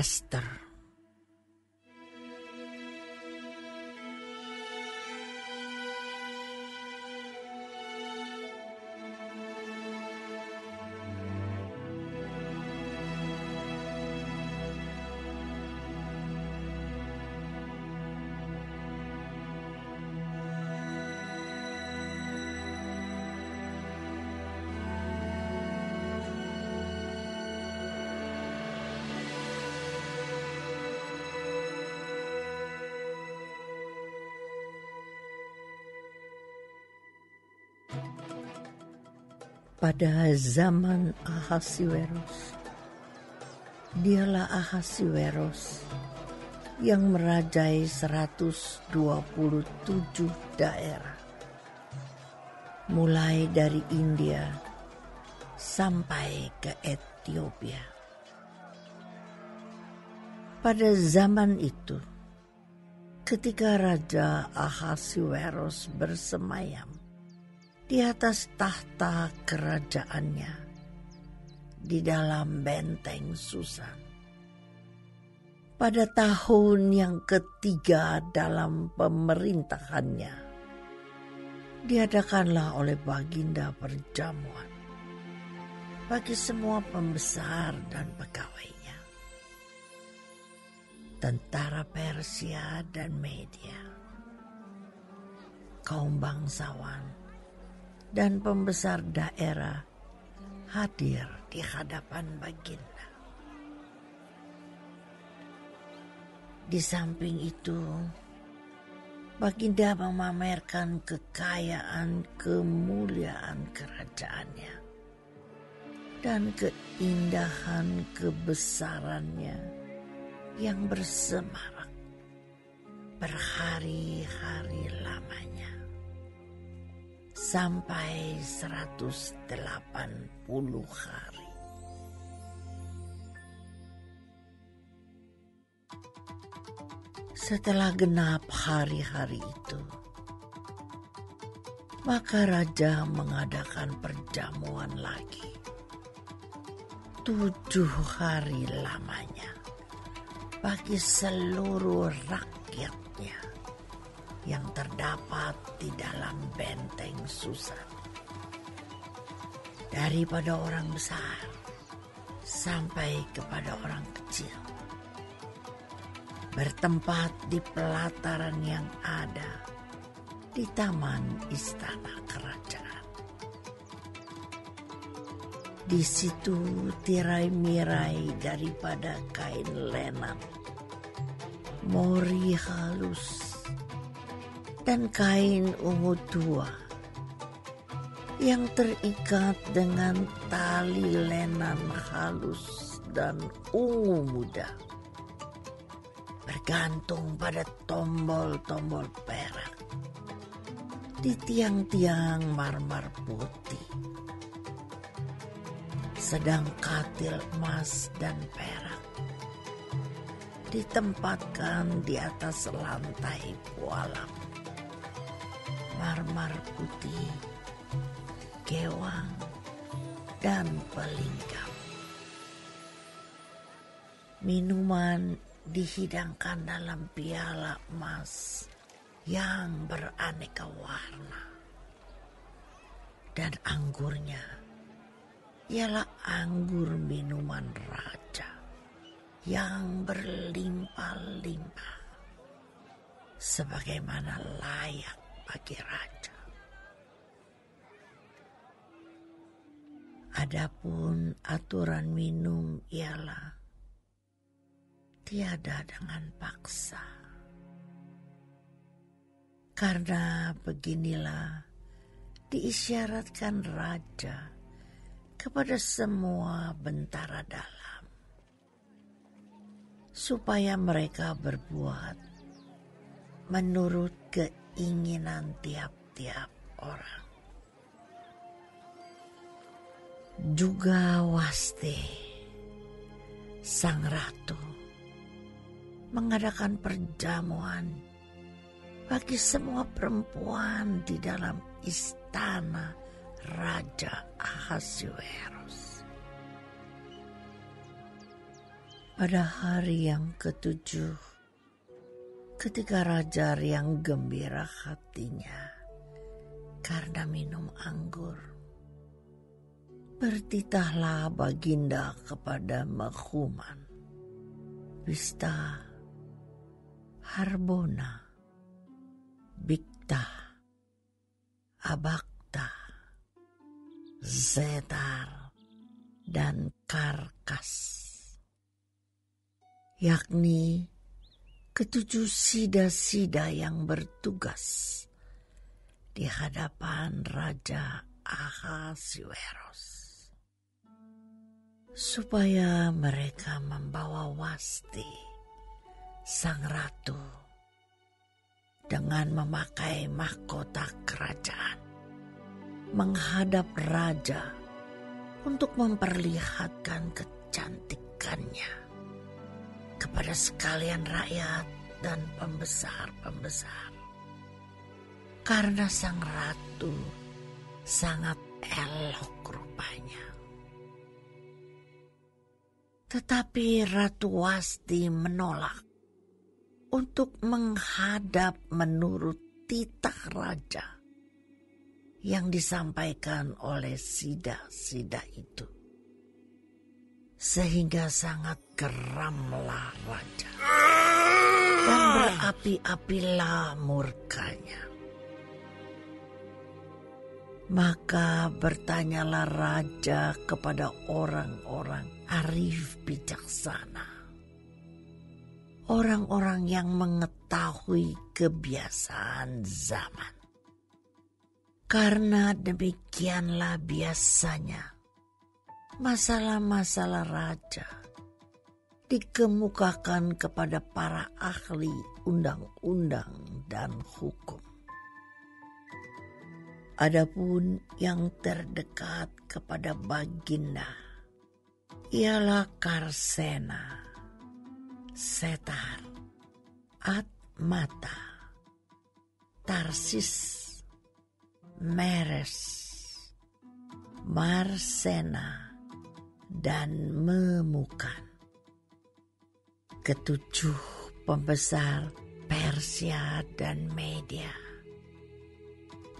Ester. Pada zaman Ahasiweros, dialah Ahasiweros yang merajai 127 daerah, mulai dari India sampai ke Ethiopia. Pada zaman itu, ketika Raja Ahasiweros bersemayam di atas tahta kerajaannya di dalam benteng Susan, pada tahun yang ketiga dalam pemerintahannya, diadakanlah oleh Baginda perjamuan bagi semua pembesar dan pegawainya, tentara Persia dan Media, kaum bangsawan dan pembesar daerah hadir di hadapan Baginda. Di samping itu, Baginda memamerkan kekayaan kemuliaan kerajaannya dan keindahan kebesarannya yang bersemarak berhari-hari lamanya, sampai 180 hari. Setelah genap hari-hari itu, maka raja mengadakan perjamuan lagi 7 hari lamanya bagi seluruh rakyatnya yang terdapat di dalam benteng Susan, daripada orang besar sampai kepada orang kecil, bertempat di pelataran yang ada di taman istana kerajaan. Di situ tirai-mirai daripada kain lenan, mori halus, dan kain ungu tua yang terikat dengan tali lenan halus dan ungu muda, bergantung pada tombol-tombol perak di tiang-tiang marmer putih, sedang katil emas dan perak ditempatkan di atas lantai pualam marmer putih, gewang, dan pelingkap. Minuman dihidangkan dalam piala emas yang beraneka warna, dan anggurnya ialah anggur minuman raja yang berlimpah-limpah, sebagaimana layak bagi raja. Adapun aturan minum ialah tiada dengan paksa, karena beginilah diisyaratkan raja kepada semua bentara dalam, supaya mereka berbuat menurut keinginan tiap-tiap orang. Juga Wasti, sang ratu, mengadakan perjamuan bagi semua perempuan di dalam istana Raja Ahasiweros. Pada hari yang ketujuh, ketika raja riang gembira hatinya karena minum anggur, bertitahlah baginda kepada Mahuman, Wista, Harbona, Bikta, Abakta, Zetar, dan Karkas, yakni ketujuh sida-sida yang bertugas di hadapan Raja Ahasuerus, supaya mereka membawa Wasti, sang ratu, dengan memakai mahkota kerajaan menghadap raja untuk memperlihatkan kecantikannya kepada sekalian rakyat dan pembesar-pembesar. Karena sang ratu sangat elok rupanya. Tetapi Ratu Wasti menolak untuk menghadap menurut titah raja yang disampaikan oleh sida-sida itu. Sehingga sangat geramlah raja dan berapi-apilah murkanya. Maka bertanyalah raja kepada orang-orang arif bijaksana, orang-orang yang mengetahui kebiasaan zaman. Karena demikianlah biasanya masalah-masalah raja dikemukakan kepada para ahli undang-undang dan hukum. Adapun yang terdekat kepada baginda ialah Karsena, Setar, Atmata, Tarsis, Meres, Marsena, dan Memukan, ketujuh pembesar Persia dan Media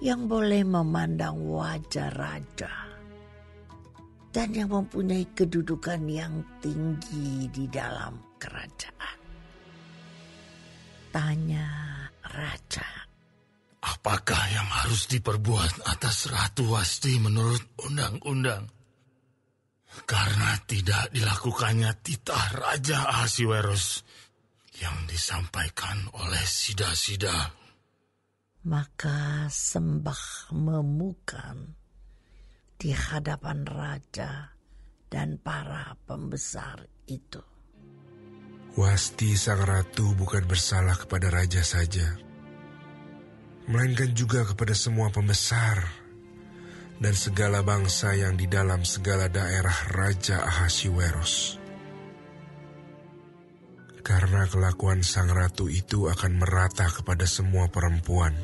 yang boleh memandang wajah raja dan yang mempunyai kedudukan yang tinggi di dalam kerajaan. Tanya raja, apakah yang harus diperbuat atas Ratu Wasti menurut undang-undang? Karena tidak dilakukannya titah Raja Ahasuerus yang disampaikan oleh sida-sida. Maka sembah Memukan di hadapan raja dan para pembesar itu. Wasti sang ratu bukan bersalah kepada raja saja, melainkan juga kepada semua pembesar dan segala bangsa yang di dalam segala daerah Raja Ahasuerus. Karena kelakuan sang ratu itu akan merata kepada semua perempuan,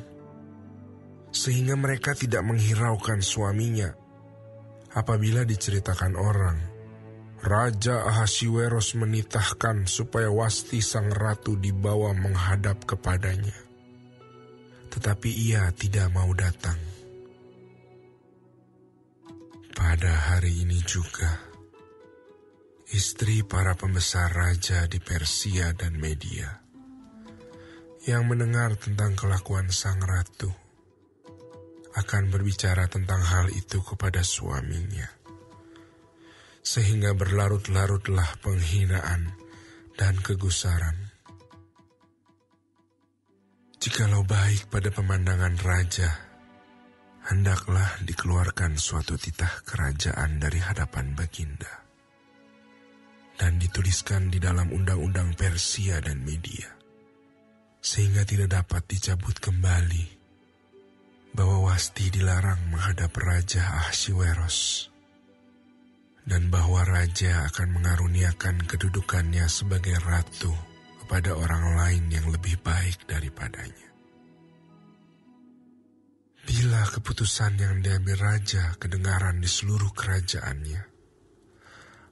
sehingga mereka tidak menghiraukan suaminya. Apabila diceritakan orang, Raja Ahasuerus menitahkan supaya Wasti sang ratu dibawa menghadap kepadanya. Tetapi ia tidak mau datang. Pada hari ini juga, istri para pembesar raja di Persia dan Media yang mendengar tentang kelakuan sang ratu akan berbicara tentang hal itu kepada suaminya, sehingga berlarut-larutlah penghinaan dan kegusaran. Jikalau baik pada pemandangan raja, hendaklah dikeluarkan suatu titah kerajaan dari hadapan baginda dan dituliskan di dalam undang-undang Persia dan Media, sehingga tidak dapat dicabut kembali, bahwa Wasti dilarang menghadap Raja Ahasuerus, dan bahwa raja akan mengaruniakan kedudukannya sebagai ratu kepada orang lain yang lebih baik daripadanya. Bila keputusan yang diambil raja kedengaran di seluruh kerajaannya,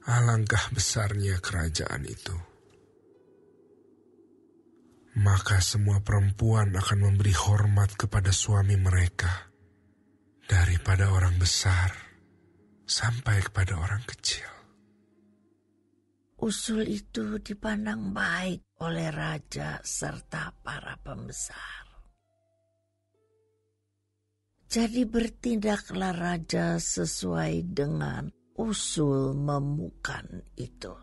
Alangkah besarnya kerajaan itu. Maka semua perempuan akan memberi hormat kepada suami mereka, daripada orang besar sampai kepada orang kecil. Usul itu dipandang baik oleh raja serta para pembesar. Jadi bertindaklah raja sesuai dengan usul memukan itu.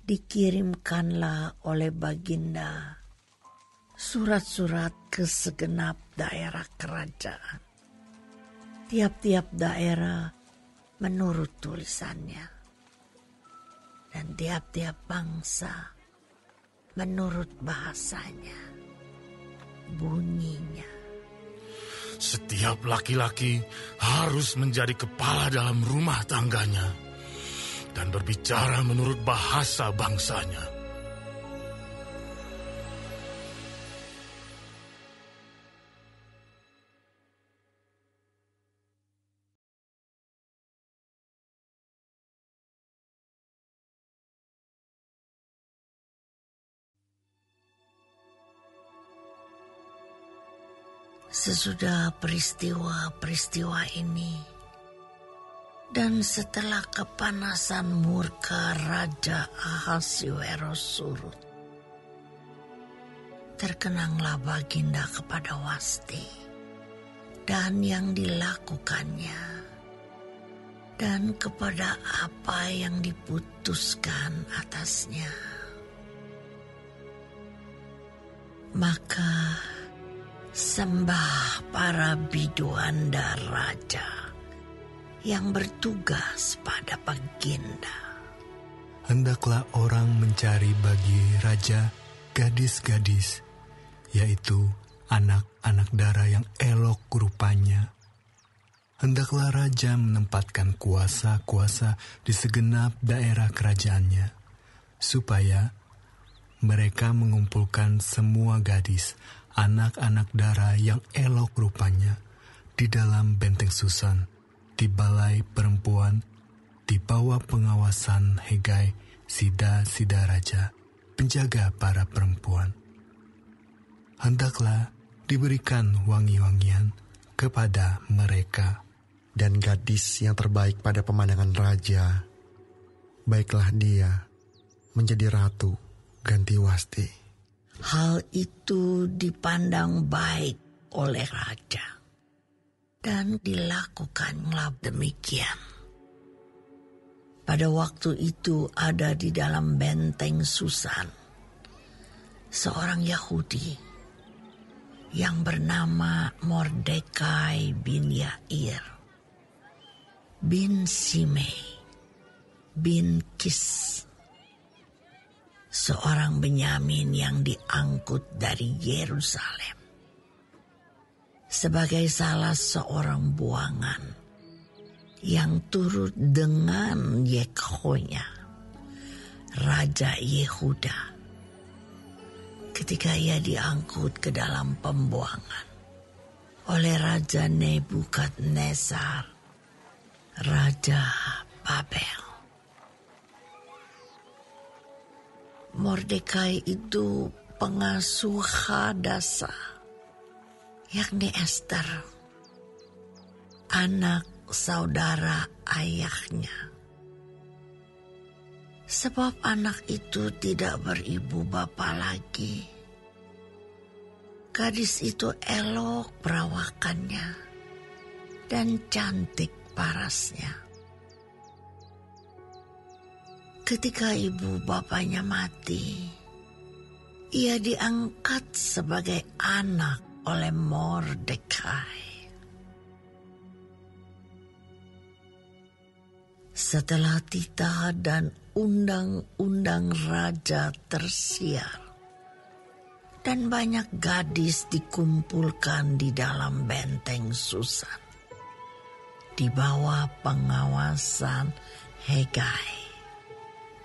Dikirimkanlah oleh Baginda surat-surat ke segenap daerah kerajaan. Tiap-tiap daerah menurut tulisannya. Dan tiap-tiap bangsa menurut bahasanya, bunyinya. Setiap laki-laki harus menjadi kepala dalam rumah tangganya dan berbicara menurut bahasa bangsanya. Sesudah peristiwa-peristiwa ini, dan setelah kepanasan murka Raja Ahasuerus surut, terkenanglah Baginda kepada Wasti dan yang dilakukannya, dan kepada apa yang diputuskan atasnya. Maka sembah para biduan dan raja yang bertugas pada Baginda. Hendaklah orang mencari bagi raja gadis-gadis, yaitu anak-anak dara yang elok rupanya. Hendaklah raja menempatkan kuasa-kuasa di segenap daerah kerajaannya, supaya mereka mengumpulkan semua gadis, anak-anak dara yang elok rupanya di dalam benteng Susan, di balai perempuan, di bawah pengawasan Hegai, sida-sida raja, penjaga para perempuan. Hendaklah diberikan wangi-wangian kepada mereka. Dan gadis yang terbaik pada pemandangan raja, baiklah dia menjadi ratu ganti Wasti. Hal itu dipandang baik oleh raja, dan dilakukanlah demikian. Pada waktu itu ada di dalam benteng Susan seorang Yahudi yang bernama Mordekai bin Yair, bin Simei, bin Kis, seorang Benyamin yang diangkut dari Yerusalem sebagai salah seorang buangan yang turut dengan Yekhonya, Raja Yehuda, ketika ia diangkut ke dalam pembuangan oleh Raja Nebukadnezar, Raja Babel. Mordekai itu pengasuh Hadasa, yakni Ester, anak saudara ayahnya. Sebab anak itu tidak beribu bapa lagi. Gadis itu elok perawakannya dan cantik parasnya. Ketika ibu bapanya mati, ia diangkat sebagai anak oleh Mordekai. Setelah titah dan undang-undang raja tersiar, dan banyak gadis dikumpulkan di dalam benteng Susan, di bawah pengawasan Hegai,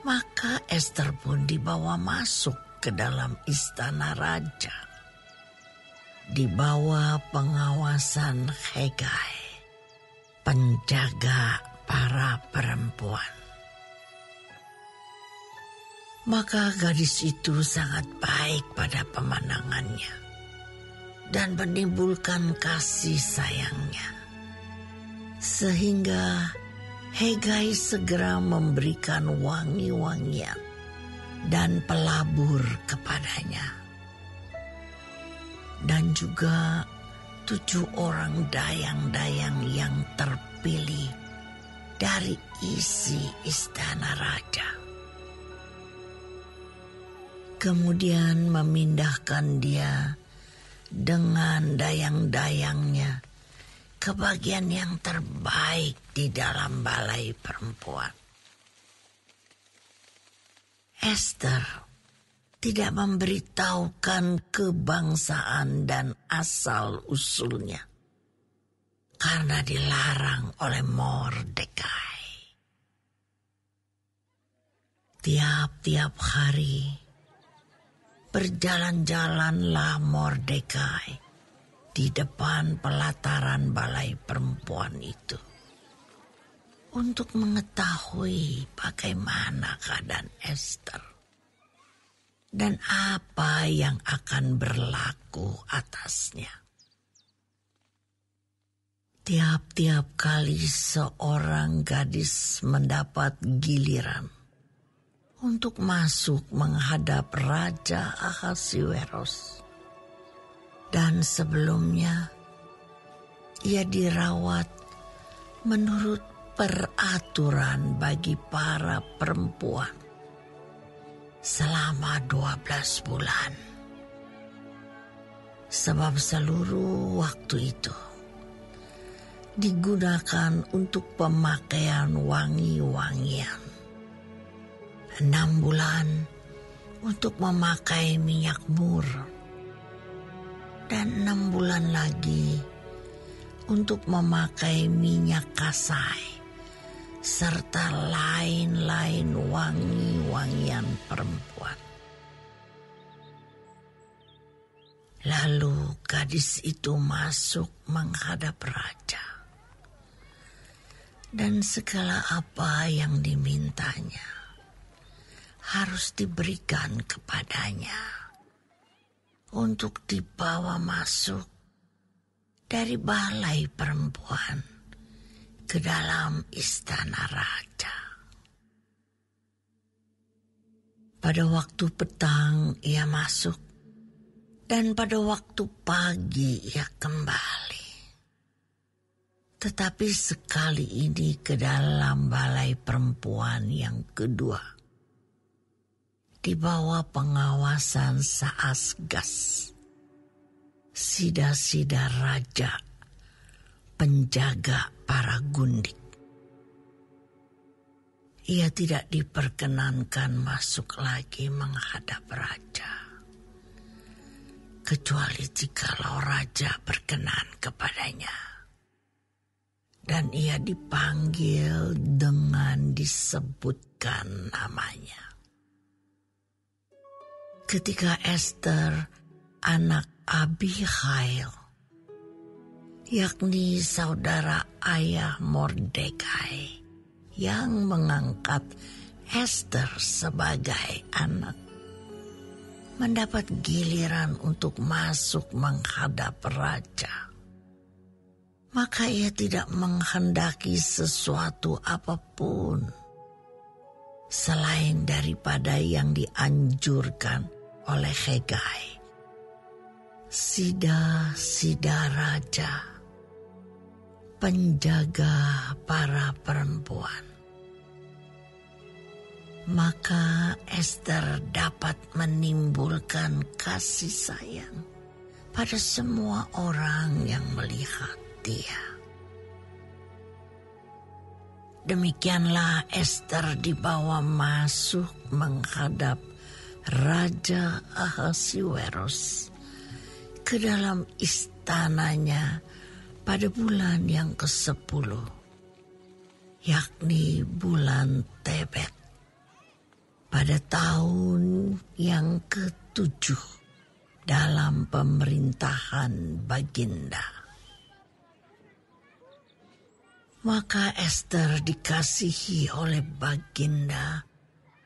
maka Ester pun dibawa masuk ke dalam istana raja, di bawah pengawasan Hegai, penjaga para perempuan. Maka gadis itu sangat baik pada pemandangannya dan menimbulkan kasih sayangnya. Sehingga Hegai segera memberikan wangi-wangian dan pelabur kepadanya. Dan juga 7 orang dayang-dayang yang terpilih dari isi istana raja. Kemudian memindahkan dia dengan dayang-dayangnya ke bagian yang terbaik di dalam balai perempuan. Esther tidak memberitahukan kebangsaan dan asal-usulnya karena dilarang oleh Mordekai. Tiap-tiap hari berjalan-jalanlah Mordekai di depan pelataran balai perempuan itu untuk mengetahui bagaimana keadaan Esther dan apa yang akan berlaku atasnya. Tiap-tiap kali seorang gadis mendapat giliran untuk masuk menghadap Raja Ahasuerus. Dan sebelumnya, ia dirawat menurut peraturan bagi para perempuan selama 12 bulan. Sebab seluruh waktu itu digunakan untuk pemakaian wangi-wangian. 6 bulan untuk memakai minyak mur. Dan 6 bulan lagi untuk memakai minyak kasai serta lain-lain wangi-wangian perempuan. Lalu gadis itu masuk menghadap raja. Dan segala apa yang dimintanya harus diberikan kepadanya untuk dibawa masuk dari balai perempuan ke dalam istana raja. Pada waktu petang ia masuk, dan pada waktu pagi ia kembali. Tetapi sekali ini ke dalam balai perempuan yang kedua, di bawah pengawasan Saasgas, sida-sida raja, penjaga para gundik. Ia tidak diperkenankan masuk lagi menghadap raja, kecuali jikalau raja berkenan kepadanya. Dan ia dipanggil dengan disebutkan namanya. Ketika Esther, anak Abihail, yakni saudara ayah Mordekai, yang mengangkat Esther sebagai anak, mendapat giliran untuk masuk menghadap raja, maka ia tidak menghendaki sesuatu apapun selain daripada yang dianjurkan oleh Hegai, sida-sida raja, penjaga para perempuan. Maka Esther dapat menimbulkan kasih sayang pada semua orang yang melihat dia. Demikianlah Esther dibawa masuk menghadap Raja Ahasuerus ke dalam istananya pada bulan yang ke-10, yakni bulan Tebet, pada tahun yang ke-7 dalam pemerintahan Baginda. Maka Ester dikasihi oleh Baginda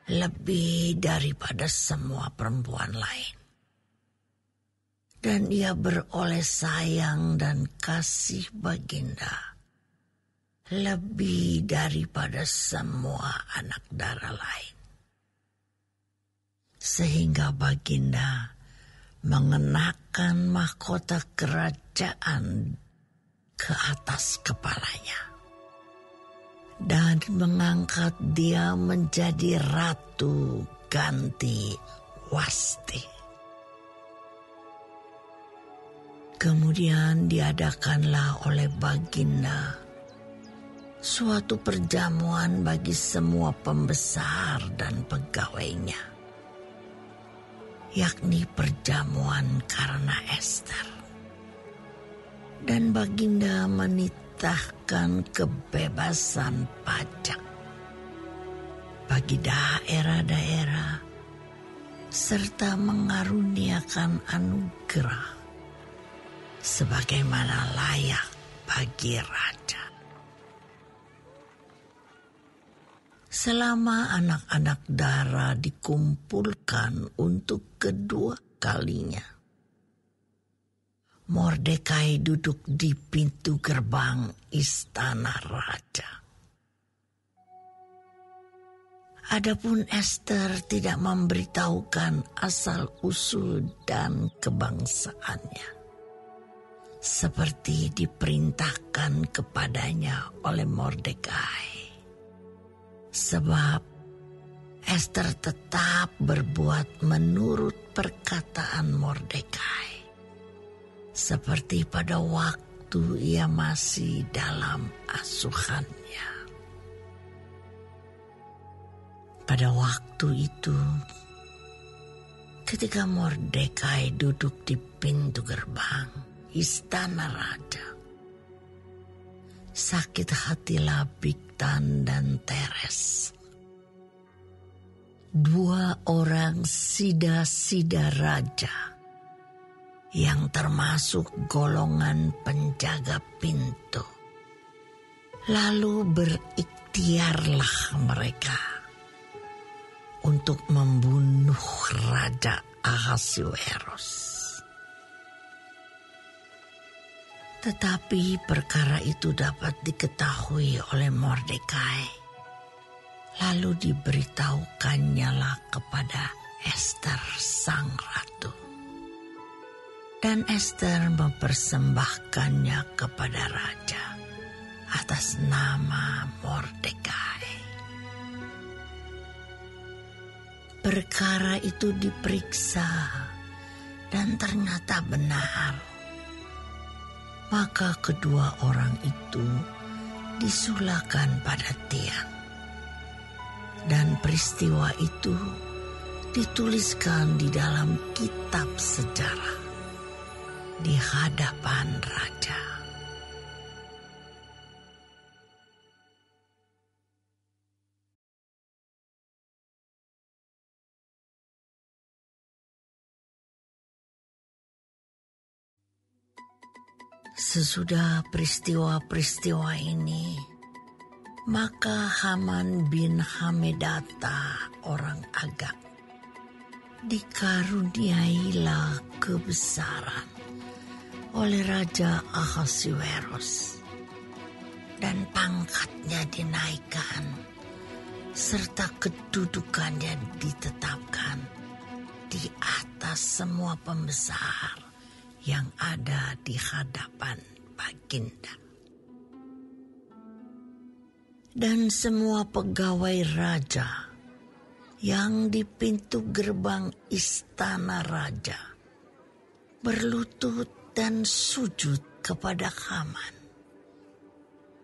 lebih daripada semua perempuan lain. Dan ia beroleh sayang dan kasih Baginda lebih daripada semua anak dara lain. Sehingga Baginda mengenakan mahkota kerajaan ke atas kepalanya dan mengangkat dia menjadi Ratu Ganti Wasti. Kemudian diadakanlah oleh Baginda suatu perjamuan bagi semua pembesar dan pegawainya, yakni perjamuan karena Ester. Dan Baginda menitahkan kebebasan pajak bagi daerah-daerah serta mengaruniakan anugerah sebagaimana layak bagi raja. Selama anak-anak dara dikumpulkan untuk kedua kalinya, Mordekai duduk di pintu gerbang istana raja. Adapun Ester tidak memberitahukan asal-usul dan kebangsaannya, seperti diperintahkan kepadanya oleh Mordekai. Sebab Ester tetap berbuat menurut perkataan Mordekai, seperti pada waktu ia masih dalam asuhannya. Pada waktu itu, ketika Mordekai duduk di pintu gerbang istana raja, sakit hatilah Bigtan dan Teres, dua orang sida-sida raja yang termasuk golongan penjaga pintu. Lalu berikhtiarlah mereka untuk membunuh Raja Ahasuerus. Tetapi perkara itu dapat diketahui oleh Mordekai, lalu diberitahukannya lah kepada Ester sang ratu. Dan Ester mempersembahkannya kepada raja atas nama Mordekai. Perkara itu diperiksa dan ternyata benar. Maka kedua orang itu disulahkan pada tiang. Dan peristiwa itu dituliskan di dalam kitab sejarah di hadapan raja. Sesudah peristiwa-peristiwa ini, maka Haman bin Hamedata orang Agag dikaruniailah kebesaran oleh Raja Ahasuerus, dan pangkatnya dinaikkan serta kedudukannya ditetapkan di atas semua pembesar yang ada di hadapan Baginda. Dan semua pegawai raja yang di pintu gerbang istana raja berlutut dan sujud kepada Haman.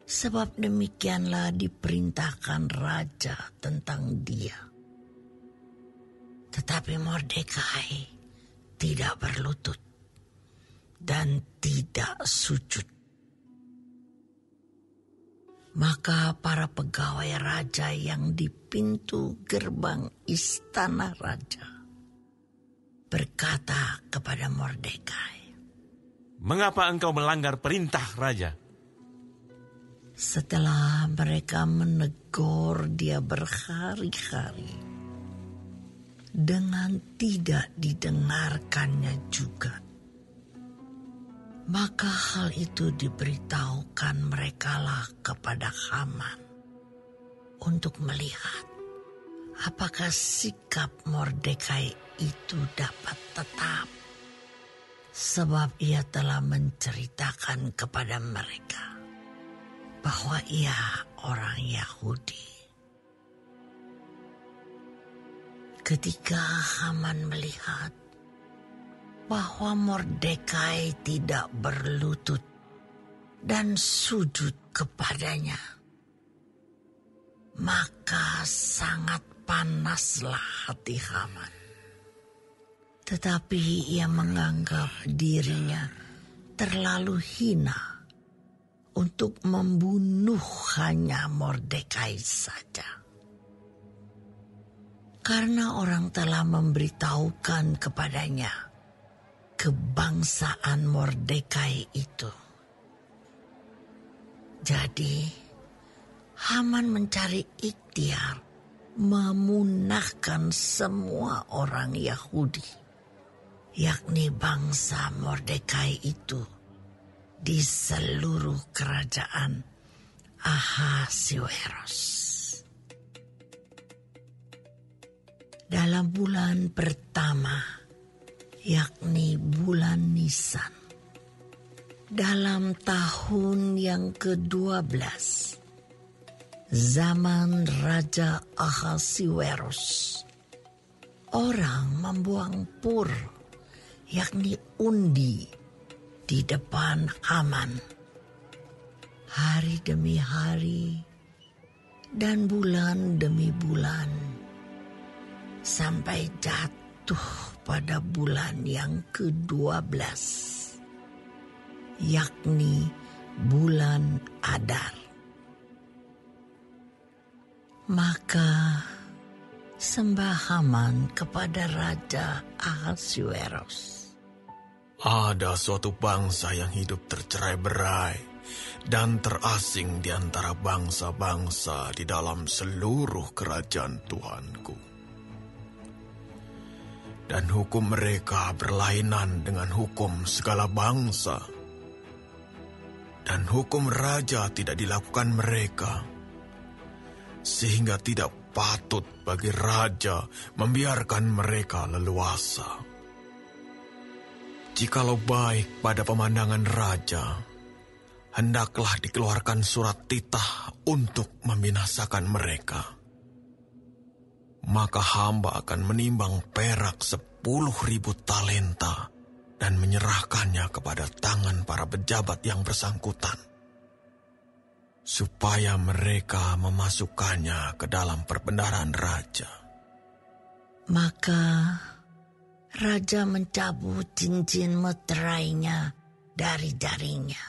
Sebab demikianlah diperintahkan raja tentang dia. Tetapi Mordekai tidak berlutut dan tidak sujud. Maka para pegawai raja yang di pintu gerbang istana raja berkata kepada Mordekai, "Mengapa engkau melanggar perintah raja?" Setelah mereka menegur dia berhari-hari, dengan tidak didengarkannya juga, maka hal itu diberitahukan merekalah kepada Haman untuk melihat apakah sikap Mordekai itu dapat tetap, sebab ia telah menceritakan kepada mereka bahwa ia orang Yahudi. Ketika Haman melihat bahwa Mordekai tidak berlutut dan sujud kepadanya, maka sangat panaslah hati Haman. Tetapi ia menganggap dirinya terlalu hina untuk membunuh hanya Mordekai saja. Karena orang telah memberitahukan kepadanya kebangsaan Mordekai itu. Jadi, Haman mencari ikhtiar memunahkan semua orang Yahudi, yakni bangsa Mordekai itu, di seluruh kerajaan Ahasuerus. Dalam bulan pertama, yakni bulan Nisan, dalam tahun yang ke-12, zaman Raja Ahasuerus, orang membuang pur, yakni undi, di depan Haman, hari demi hari dan bulan demi bulan, sampai jatuh pada bulan yang ke-12, yakni bulan Adar. Maka sembah Haman kepada Raja Ahasuerus. Ada suatu bangsa yang hidup tercerai-berai dan terasing di antara bangsa-bangsa di dalam seluruh kerajaan Tuanku. Dan hukum mereka berlainan dengan hukum segala bangsa. Dan hukum raja tidak dilakukan mereka, sehingga tidak patut bagi raja membiarkan mereka leluasa. Jikalau baik pada pemandangan raja, hendaklah dikeluarkan surat titah untuk membinasakan mereka. Maka hamba akan menimbang perak 10.000 talenta dan menyerahkannya kepada tangan para pejabat yang bersangkutan, supaya mereka memasukkannya ke dalam perbendaharaan raja. Maka raja mencabut cincin meterainya dari jarinya,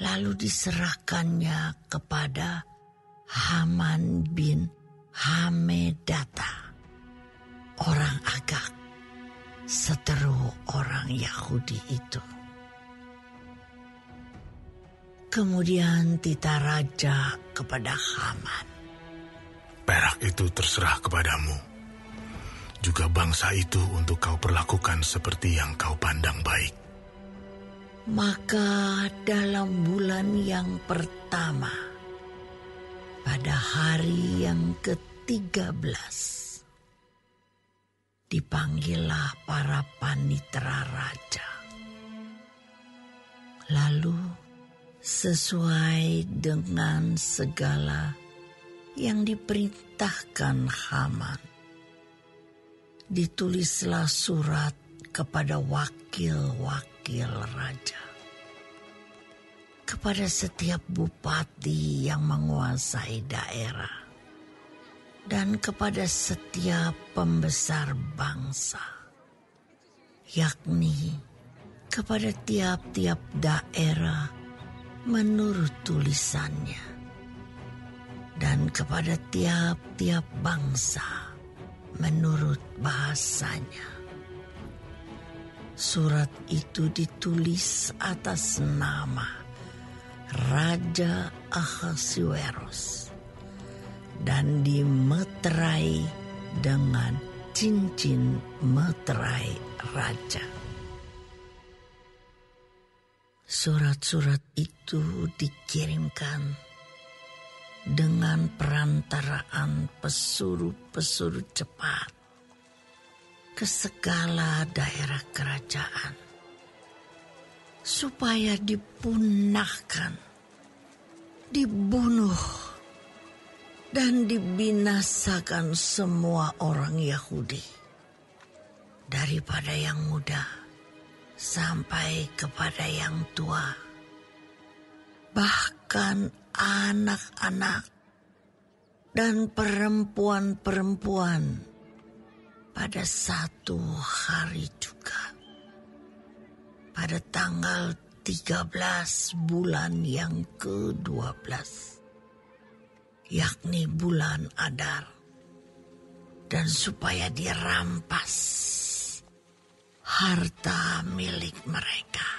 lalu diserahkannya kepada Haman bin Hamedata, orang Agag, seteru orang Yahudi itu. Kemudian titah raja kepada Haman. Perak itu terserah kepadamu. Juga bangsa itu untuk kau perlakukan seperti yang kau pandang baik. Maka dalam bulan yang pertama, pada hari yang ke-13, dipanggillah para panitera raja. Lalu sesuai dengan segala yang diperintahkan Haman, ditulislah surat kepada wakil-wakil raja, kepada setiap bupati yang menguasai daerah, dan kepada setiap pembesar bangsa, yakni kepada tiap-tiap daerah menurut tulisannya, dan kepada tiap-tiap bangsa menurut bahasanya. Surat itu ditulis atas nama Raja Ahasuerus dan dimeterai dengan cincin meterai raja. Surat-surat itu dikirimkan dengan perantaraan pesuruh-pesuruh cepat ke segala daerah kerajaan, supaya dipunahkan, dibunuh, dan dibinasakan semua orang Yahudi, daripada yang muda sampai kepada yang tua, bahkan anak-anak dan perempuan-perempuan pada satu hari juga. Pada tanggal 13 bulan yang ke-12, yakni bulan Adar, dan supaya dirampas harta milik mereka.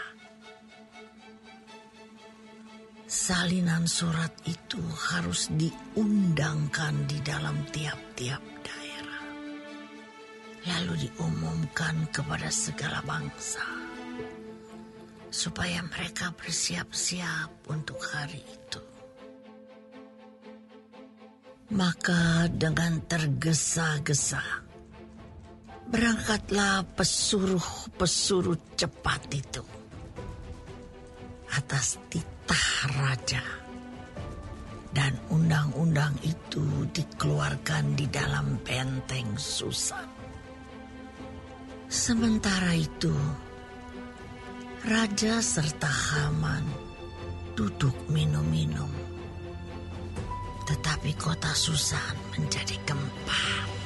Salinan surat itu harus diundangkan di dalam tiap-tiap daerah, lalu diumumkan kepada segala bangsa, supaya mereka bersiap-siap untuk hari itu. Maka dengan tergesa-gesa berangkatlah pesuruh-pesuruh cepat itu atas titah raja, dan undang-undang itu dikeluarkan di dalam benteng Susan. Sementara itu, raja serta Haman duduk minum-minum, tetapi kota Susan menjadi gempar.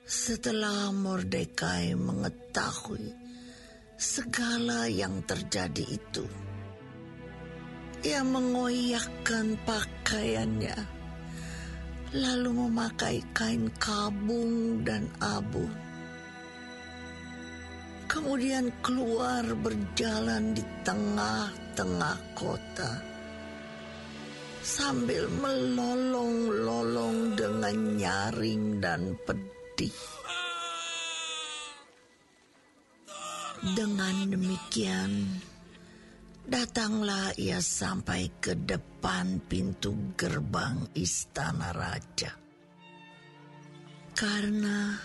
Setelah Mordekai mengetahui segala yang terjadi itu, ia mengoyakkan pakaiannya, lalu memakai kain kabung dan abu. Kemudian keluar berjalan di tengah-tengah kota, sambil melolong-lolong dengan nyaring dan pedih. Dengan demikian, datanglah ia sampai ke depan pintu gerbang istana raja. Karena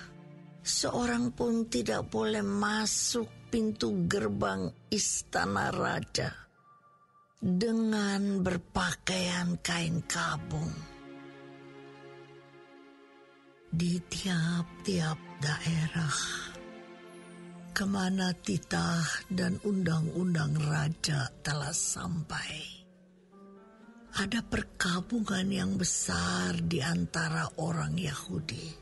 seorang pun tidak boleh masuk pintu gerbang istana raja dengan berpakaian kain kabung. Di tiap-tiap daerah kemana titah dan undang-undang raja telah sampai, ada perkabungan yang besar di antara orang Yahudi,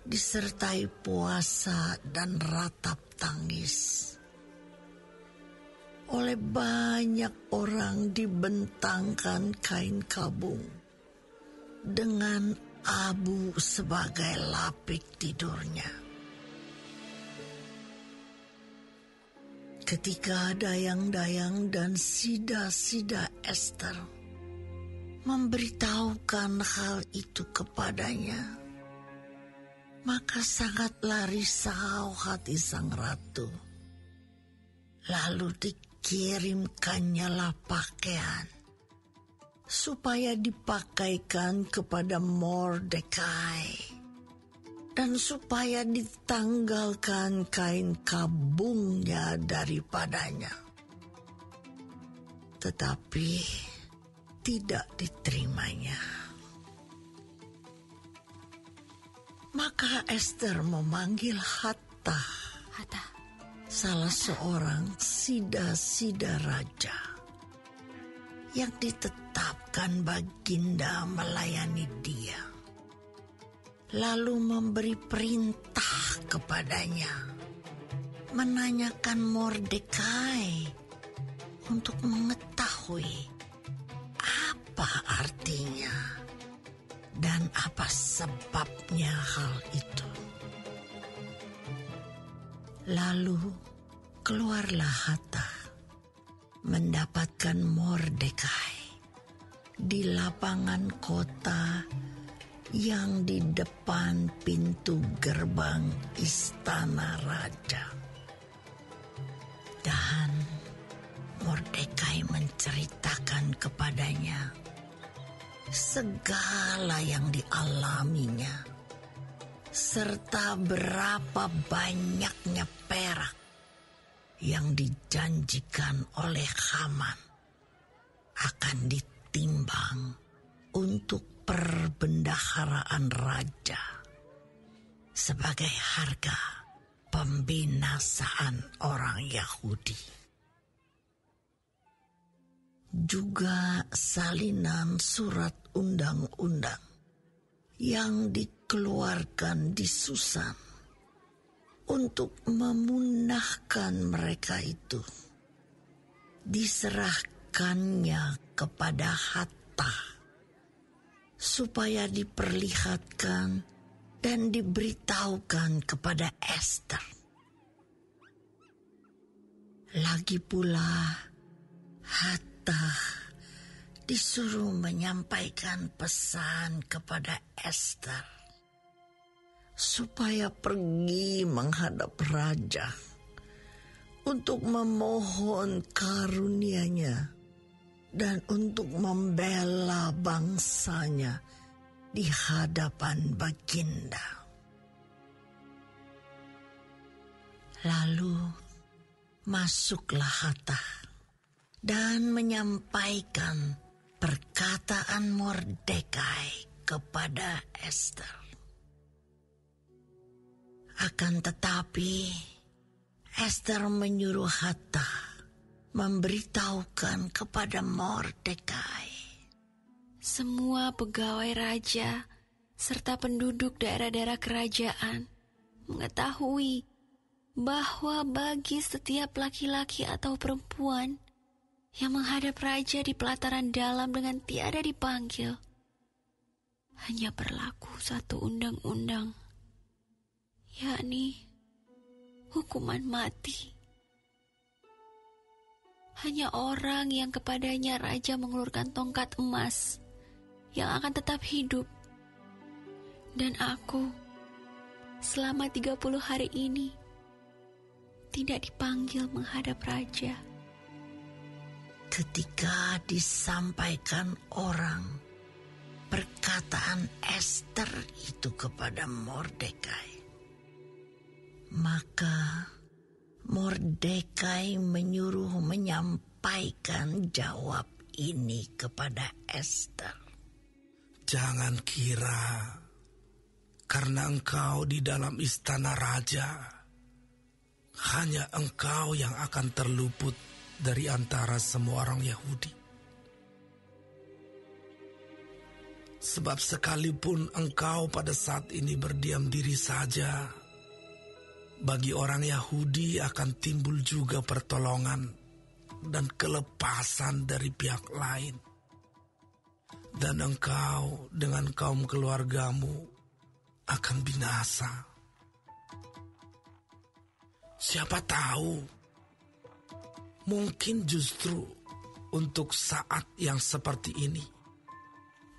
disertai puasa dan ratap tangis. Oleh banyak orang dibentangkan kain kabung dengan abu sebagai lapik tidurnya. Ketika dayang-dayang dan sida-sida Ester memberitahukan hal itu kepadanya, maka sangatlah risau hati sang ratu. Lalu dikirimkannyalah pakaian supaya dipakaikan kepada Mordekai, dan supaya ditanggalkan kain kabungnya daripadanya. Tetapi tidak diterimanya. Maka Ester memanggil Hattah, salah seorang sida-sida raja, yang ditetapkan baginda melayani dia, lalu memberi perintah kepadanya menanyakan Mordekai untuk mengetahui apa artinya dan apa sebabnya hal itu. Lalu keluarlah Hathach mendapatkan Mordekai di lapangan kota yang di depan pintu gerbang istana raja. Dan Mordekai menceritakan kepadanya segala yang dialaminya, serta berapa banyaknya perak yang dijanjikan oleh Haman akan ditimbang untuk perbendaharaan raja sebagai harga pembinasaan orang Yahudi. Juga salinan surat undang-undang yang dikeluarkan di Susan untuk memunahkan mereka itu diserahkannya kepada Hathach supaya diperlihatkan dan diberitahukan kepada Ester. Lagi pula Hathach disuruh menyampaikan pesan kepada Ester supaya pergi menghadap raja untuk memohon karunia-Nya dan untuk membela bangsanya di hadapan Baginda. Lalu masuklah Hathach dan menyampaikan perkataan Mordekai kepada Ester. Akan tetapi Ester menyuruh Hathach memberitahukan kepada Mordekai, semua pegawai raja serta penduduk daerah-daerah kerajaan mengetahui bahwa bagi setiap laki-laki atau perempuan yang menghadap raja di pelataran dalam dengan tiada dipanggil, hanya berlaku satu undang-undang, yakni hukuman mati. Hanya orang yang kepadanya raja mengulurkan tongkat emas yang akan tetap hidup. Dan aku selama 30 hari ini tidak dipanggil menghadap raja. Ketika disampaikan orang perkataan Ester itu kepada Mordekai, maka Mordekai menyuruh menyampaikan jawab ini kepada Ester. Jangan kira karena engkau di dalam istana raja, hanya engkau yang akan terluput dari antara semua orang Yahudi. Sebab sekalipun engkau pada saat ini berdiam diri saja, bagi orang Yahudi akan timbul juga pertolongan dan kelepasan dari pihak lain. Dan engkau dengan kaum keluargamu akan binasa. Siapa tahu, mungkin justru untuk saat yang seperti ini,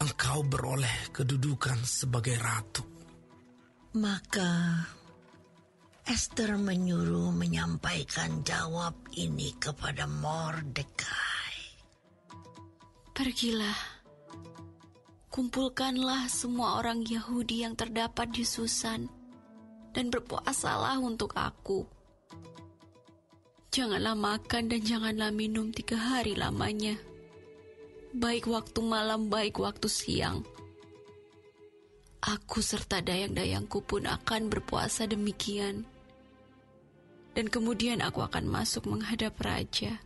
engkau beroleh kedudukan sebagai ratu. Maka Ester menyuruh menyampaikan jawab ini kepada Mordekai. Pergilah, kumpulkanlah semua orang Yahudi yang terdapat di Susan dan berpuasalah untuk aku. Janganlah makan dan janganlah minum 3 hari lamanya, baik waktu malam, baik waktu siang. Aku serta dayang-dayangku pun akan berpuasa demikian. Dan kemudian aku akan masuk menghadap raja.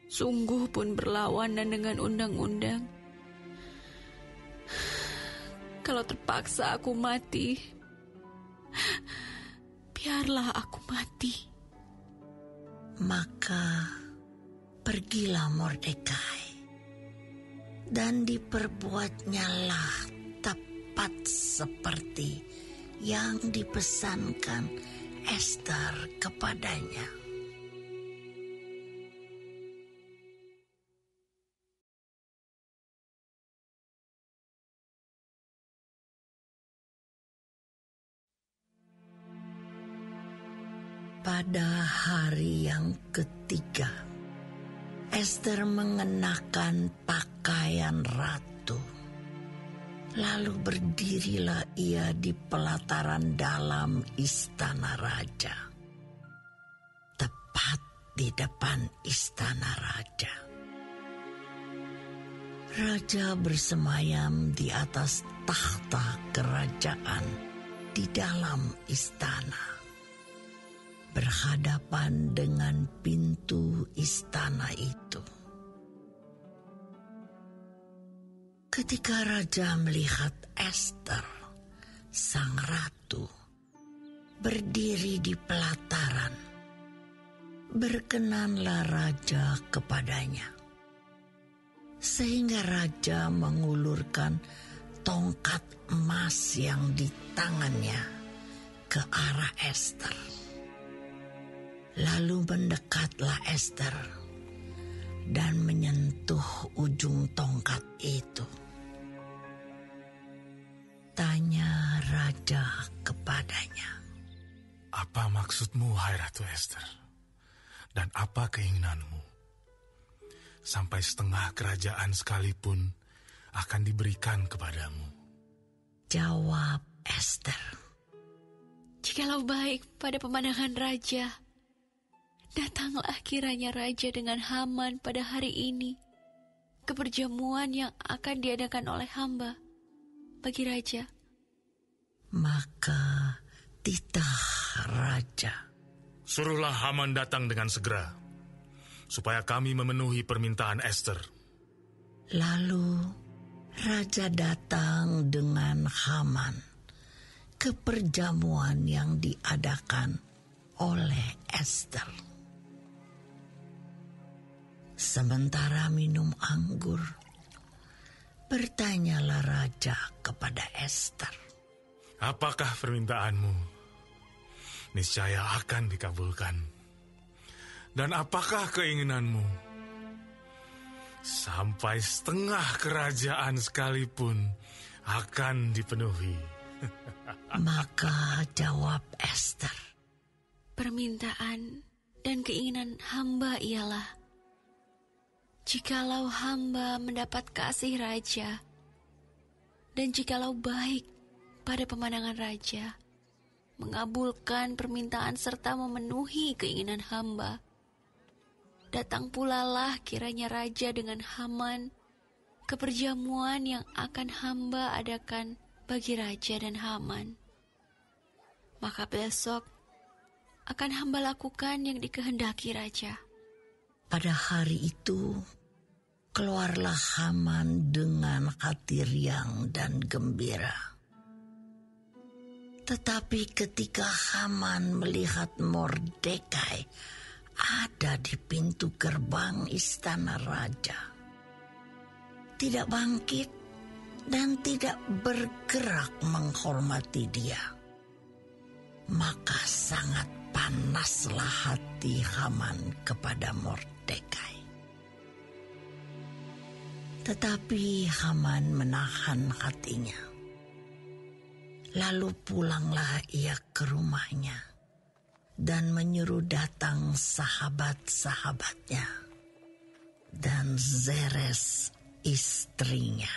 Sungguh pun berlawanan dengan undang-undang. Kalau terpaksa aku mati, biarlah aku mati. Maka pergilah Mordekai, dan diperbuatnyalah tepat seperti yang dipesankan Ester kepadanya. Pada hari yang ketiga, Ester mengenakan pakaian ratu. Lalu berdirilah ia di pelataran dalam istana raja, tepat di depan istana raja. Raja bersemayam di atas takhta kerajaan di dalam istana, berhadapan dengan pintu istana itu. Ketika raja melihat Ester, sang ratu, berdiri di pelataran, berkenanlah raja kepadanya, sehingga raja mengulurkan tongkat emas yang di tangannya ke arah Ester. Lalu mendekatlah Ester dan menyentuh ujung tongkat itu. Tanya raja kepadanya, "Apa maksudmu, hai Ratu Ester? Dan apa keinginanmu? Sampai setengah kerajaan sekalipun akan diberikan kepadamu." Jawab Ester, "Jikalau baik pada pemandangan raja, datanglah kiranya raja dengan Haman pada hari ini ke perjamuan yang akan diadakan oleh hamba bagi raja." Maka titah raja, "Suruhlah Haman datang dengan segera, supaya kami memenuhi permintaan Ester." Lalu raja datang dengan Haman ke perjamuan yang diadakan oleh Ester. Sementara minum anggur, bertanyalah raja kepada Ester, "Apakah permintaanmu? Niscaya akan dikabulkan. Dan apakah keinginanmu? Sampai setengah kerajaan sekalipun akan dipenuhi." Maka jawab Ester, "Permintaan dan keinginan hamba ialah, jikalau hamba mendapat kasih raja, dan jikalau baik pada pemandangan raja, mengabulkan permintaan serta memenuhi keinginan hamba, datang pulalah kiranya raja dengan Haman ke perjamuan yang akan hamba adakan bagi raja dan Haman. Maka besok akan hamba lakukan yang dikehendaki raja." Pada hari itu, keluarlah Haman dengan hati riang dan gembira. Tetapi ketika Haman melihat Mordekai ada di pintu gerbang istana raja, tidak bangkit dan tidak bergerak menghormati dia, maka sangat panaslah hati Haman kepada Mordekai. Tetapi Haman menahan hatinya. Lalu pulanglah ia ke rumahnya dan menyuruh datang sahabat-sahabatnya dan Zeres istrinya.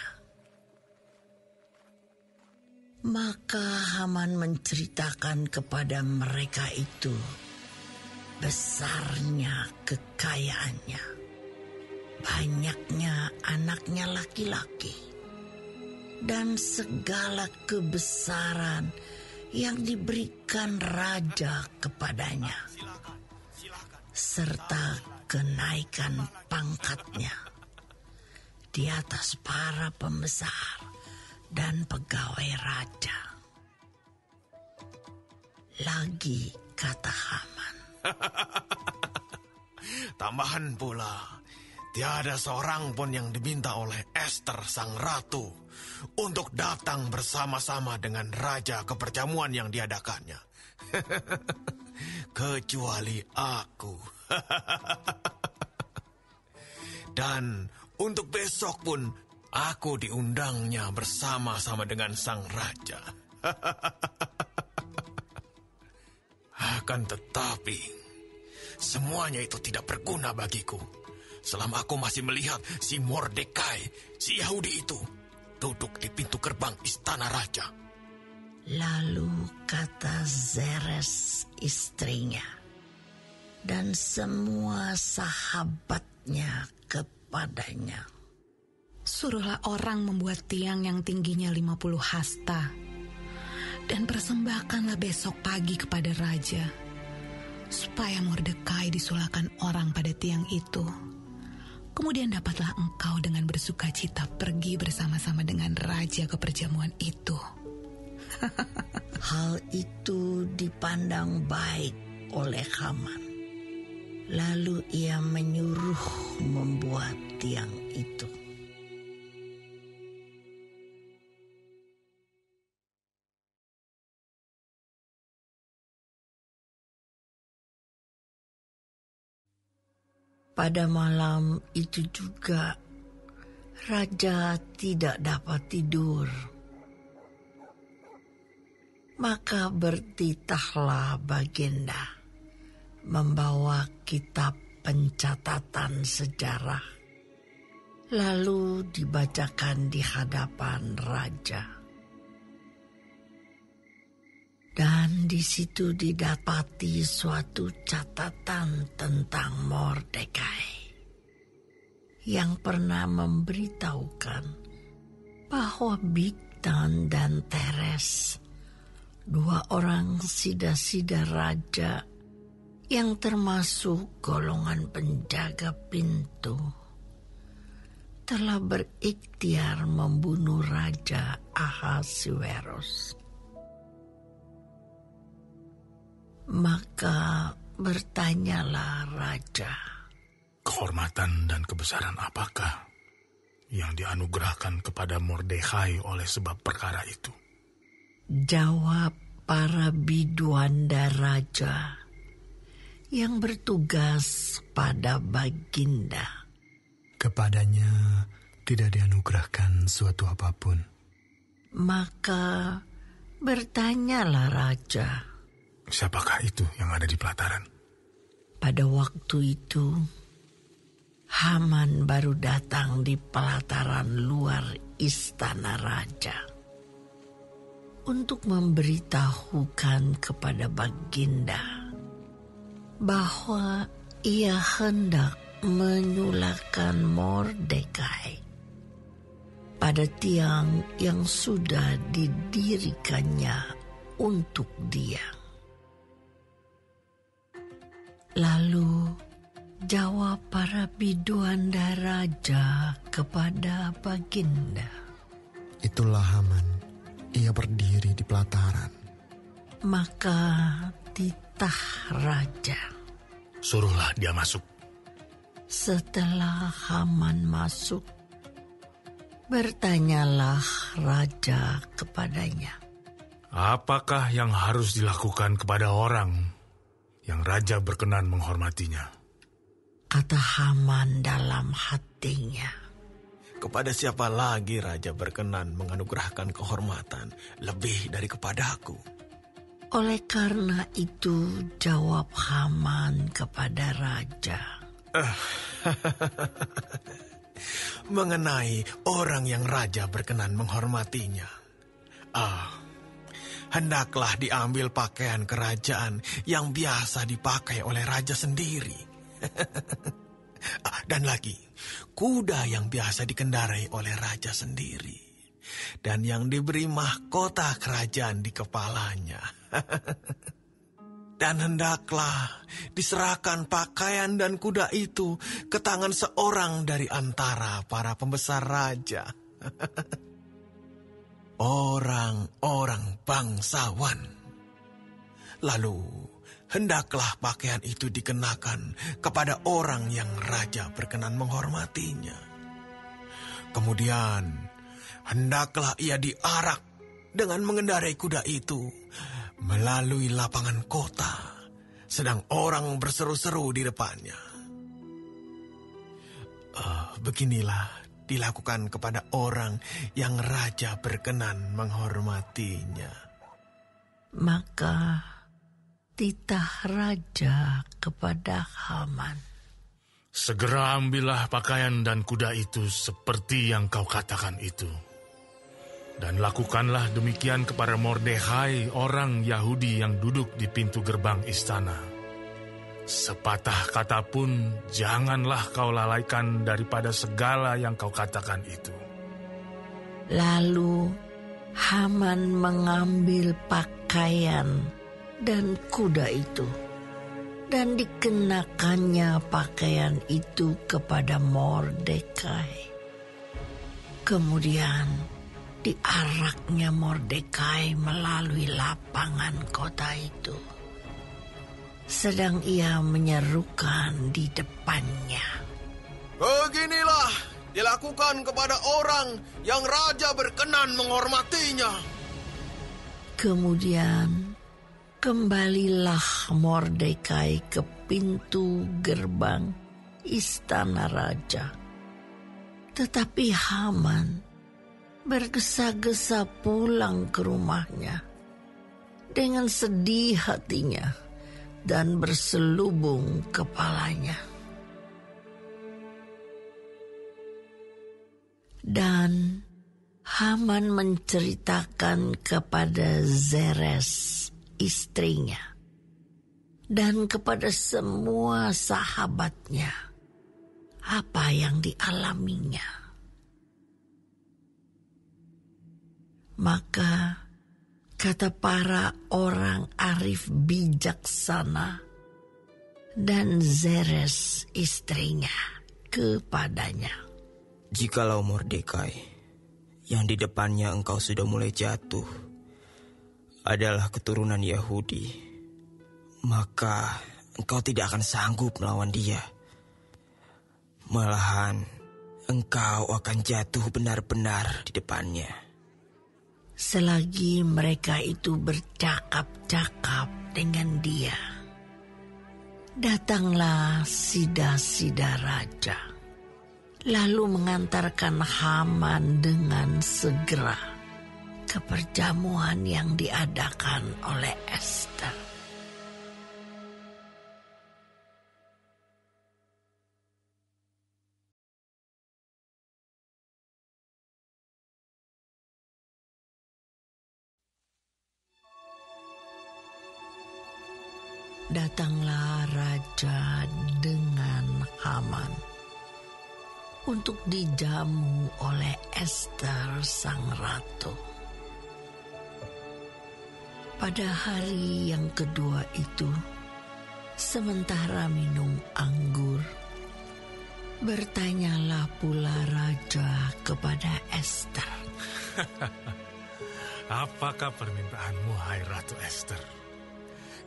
Maka Haman menceritakan kepada mereka itu besarnya kekayaannya, banyaknya anaknya laki-laki, dan segala kebesaran yang diberikan raja kepadanya, serta kenaikan pangkatnya di atas para pembesar dan pegawai raja. Lagi kata Haman, Tambahan pula, tiada seorang pun yang diminta oleh Ester sang ratu untuk datang bersama-sama dengan raja ke perjamuan yang diadakannya. Kecuali aku. Dan untuk besok pun aku diundangnya bersama-sama dengan sang raja. Akan tetapi, semuanya itu tidak berguna bagiku selama aku masih melihat si Mordekai, si Yahudi itu, duduk di pintu gerbang istana raja. Lalu kata Zeres istrinya dan semua sahabatnya kepadanya, suruhlah orang membuat tiang yang tingginya 50 hasta, dan persembahkanlah besok pagi kepada raja, supaya Mordekai disulahkan orang pada tiang itu. Kemudian dapatlah engkau dengan bersuka cita pergi bersama-sama dengan raja ke perjamuan itu. Hal itu dipandang baik oleh Haman. Lalu ia menyuruh membuat tiang itu. Pada malam itu juga, raja tidak dapat tidur. Maka bertitahlah Baginda membawa kitab pencatatan sejarah, lalu dibacakan di hadapan raja. Dan di situ didapati suatu catatan tentang Mordekai yang pernah memberitahukan bahwa Bigtan dan Teres, dua orang sida-sida raja yang termasuk golongan penjaga pintu, telah berikhtiar membunuh Raja Ahasuerus. Maka bertanyalah raja, kehormatan dan kebesaran apakah yang dianugerahkan kepada Mordekai oleh sebab perkara itu? Jawab para biduanda raja yang bertugas pada Baginda. Kepadanya tidak dianugerahkan suatu apapun. Maka bertanyalah raja, siapakah itu yang ada di pelataran? Pada waktu itu, Haman baru datang di pelataran luar istana raja untuk memberitahukan kepada Baginda bahwa ia hendak menyulahkan Mordekai pada tiang yang sudah didirikannya untuk dia. Lalu jawab para biduanda raja kepada Baginda, itulah Haman, ia berdiri di pelataran. Maka titah raja, suruhlah dia masuk. Setelah Haman masuk, bertanyalah raja kepadanya, apakah yang harus dilakukan kepada orang yang raja berkenan menghormatinya? Kata Haman dalam hatinya, kepada siapa lagi raja berkenan menganugerahkan kehormatan lebih dari kepadaku? Oleh karena itu jawab Haman kepada raja, mengenai orang yang raja berkenan menghormatinya, hendaklah diambil pakaian kerajaan yang biasa dipakai oleh raja sendiri. Dan lagi, kuda yang biasa dikendarai oleh raja sendiri, dan yang diberi mahkota kerajaan di kepalanya. Dan hendaklah diserahkan pakaian dan kuda itu ke tangan seorang dari antara para pembesar raja. Orang-orang bangsawan. Lalu hendaklah pakaian itu dikenakan kepada orang yang raja berkenan menghormatinya. Kemudian, hendaklah ia diarak dengan mengendarai kuda itu melalui lapangan kota, sedang orang berseru-seru di depannya. Beginilah dilakukan kepada orang yang raja berkenan menghormatinya. Maka titah raja kepada Haman, segera ambillah pakaian dan kuda itu seperti yang kau katakan itu. Dan lakukanlah demikian kepada Mordekai, orang Yahudi yang duduk di pintu gerbang istana. Sepatah kata pun janganlah kau lalaikan daripada segala yang kau katakan itu. Lalu Haman mengambil pakaian dan kuda itu, dan dikenakannya pakaian itu kepada Mordekai. Kemudian diaraknya Mordekai melalui lapangan kota itu, sedang ia menyerukan di depannya, "Beginilah dilakukan kepada orang yang raja berkenan menghormatinya." Kemudian kembalilah Mordekai ke pintu gerbang istana raja. Tetapi Haman bergesa-gesa pulang ke rumahnya dengan sedih hatinya dan berselubung kepalanya. Dan Haman menceritakan kepada Zeres, istrinya, dan kepada semua sahabatnya apa yang dialaminya. Maka kata para orang arif bijaksana dan Zeres istrinya kepadanya, "Jikalau Mordekai yang di depannya engkau sudah mulai jatuh adalah keturunan Yahudi, maka engkau tidak akan sanggup melawan dia. Malahan engkau akan jatuh benar-benar di depannya." Selagi mereka itu bercakap-cakap dengan dia, datanglah sida-sida raja, lalu mengantarkan Haman dengan segera ke perjamuan yang diadakan oleh Ester. Datanglah raja dengan Haman untuk dijamu oleh Ester sang ratu. Pada hari yang kedua itu, sementara minum anggur, bertanyalah pula raja kepada Ester, Apakah permintaanmu, hai Ratu Ester?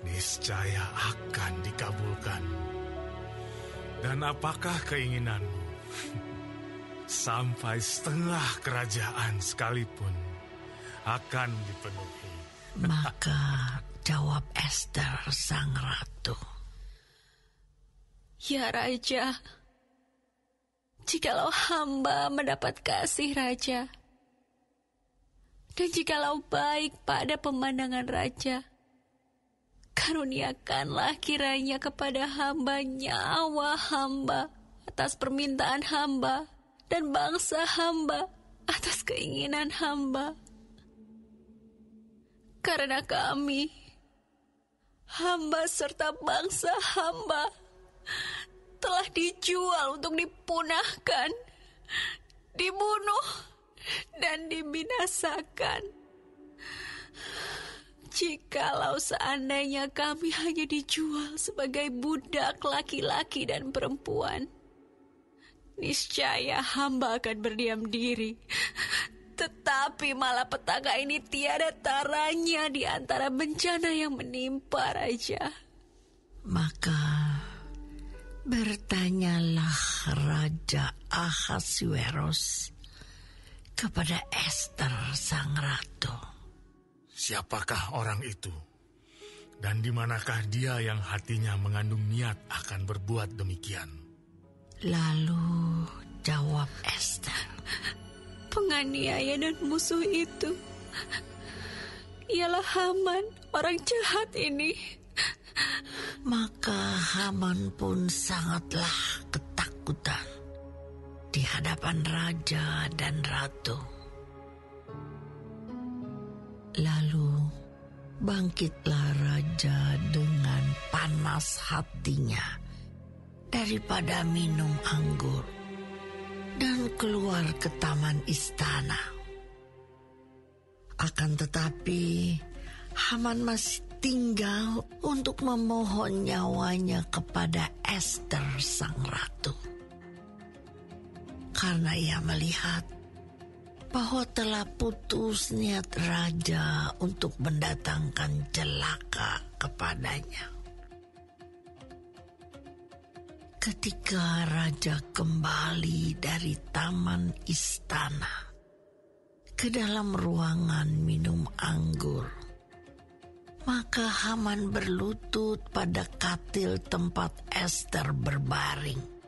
Niscaya akan dikabulkan. Dan apakah keinginanmu? Sampai setengah kerajaan sekalipun akan dipenuhi. Maka jawab Ester sang ratu, "Ya Raja, jikalau hamba mendapat kasih Raja, dan jikalau baik pada pemandangan Raja, karuniakanlah kiranya kepada hamba nyawa hamba atas permintaan hamba dan bangsa hamba atas keinginan hamba. Karena kami, hamba serta bangsa hamba, telah dijual untuk dipunahkan, dibunuh, dan dibinasakan. Jikalau seandainya kami hanya dijual sebagai budak laki-laki dan perempuan, niscaya hamba akan berdiam diri. Tetapi malapetaka ini tiada taranya di antara bencana yang menimpa Raja. Maka bertanyalah Raja Ahasuerus kepada Ester sang ratu. Siapakah orang itu? Dan di manakah dia yang hatinya mengandung niat akan berbuat demikian? Lalu jawab Ester, penganiaya dan musuh itu ialah Haman, orang jahat ini. Maka Haman pun sangatlah ketakutan di hadapan raja dan ratu. Lalu bangkitlah raja dengan panas hatinya daripada minum anggur dan keluar ke taman istana. Akan tetapi Haman masih tinggal untuk memohon nyawanya kepada Ester sang ratu. Karena ia melihat bahwa telah putus niat raja untuk mendatangkan celaka kepadanya. Ketika raja kembali dari taman istana ke dalam ruangan minum anggur, maka Haman berlutut pada katil tempat Ester berbaring.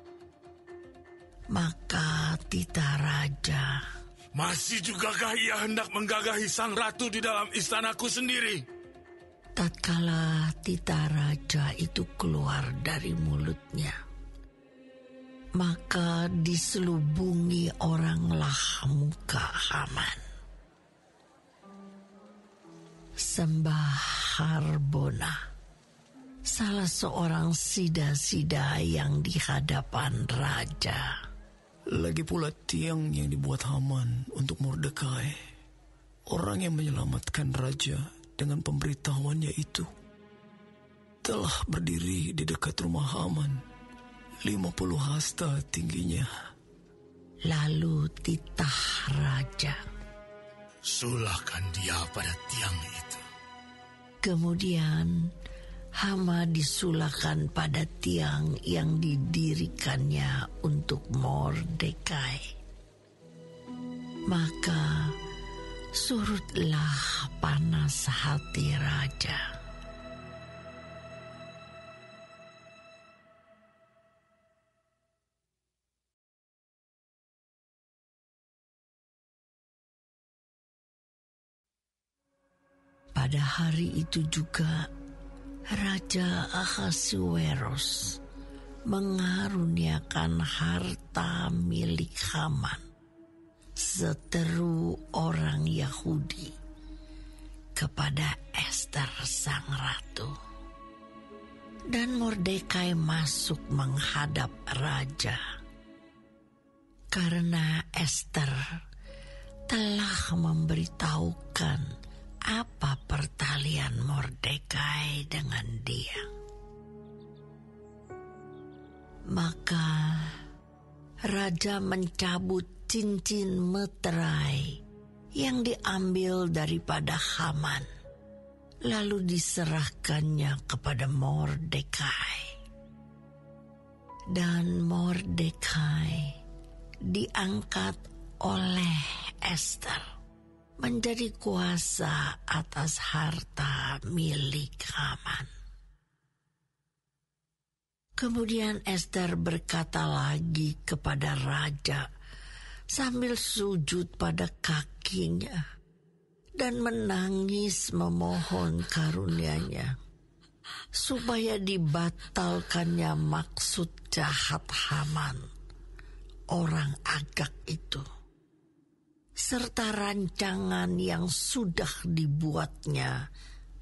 Maka titah raja, masih jugakah ia hendak menggagahi sang ratu di dalam istanaku sendiri? Tatkala titah raja itu keluar dari mulutnya, maka diselubungi oranglah muka Haman. Sembah Harbona, salah seorang sida-sida yang di hadapan raja. Lagi pula tiang yang dibuat Haman untuk Mordekai, orang yang menyelamatkan raja dengan pemberitahuannya itu, telah berdiri di dekat rumah Haman, 50 hasta tingginya. Lalu titah raja, sulahkan dia pada tiang itu. Kemudian Hama disulahkan pada tiang yang didirikannya untuk Mordekai. Maka surutlah panas hati raja. Pada hari itu juga Raja Ahasuerus mengaruniakan harta milik Haman, seteru orang Yahudi, kepada Ester sang ratu. Dan Mordekai masuk menghadap raja, karena Ester telah memberitahukan apa pertalian Mordekai dengan dia. Maka raja mencabut cincin meterai yang diambil daripada Haman, lalu diserahkannya kepada Mordekai. Dan Mordekai diangkat oleh Ester menjadi kuasa atas harta milik Haman. Kemudian Ester berkata lagi kepada raja sambil sujud pada kakinya dan menangis memohon karunia-Nya supaya dibatalkannya maksud jahat Haman, orang Agag itu, serta rancangan yang sudah dibuatnya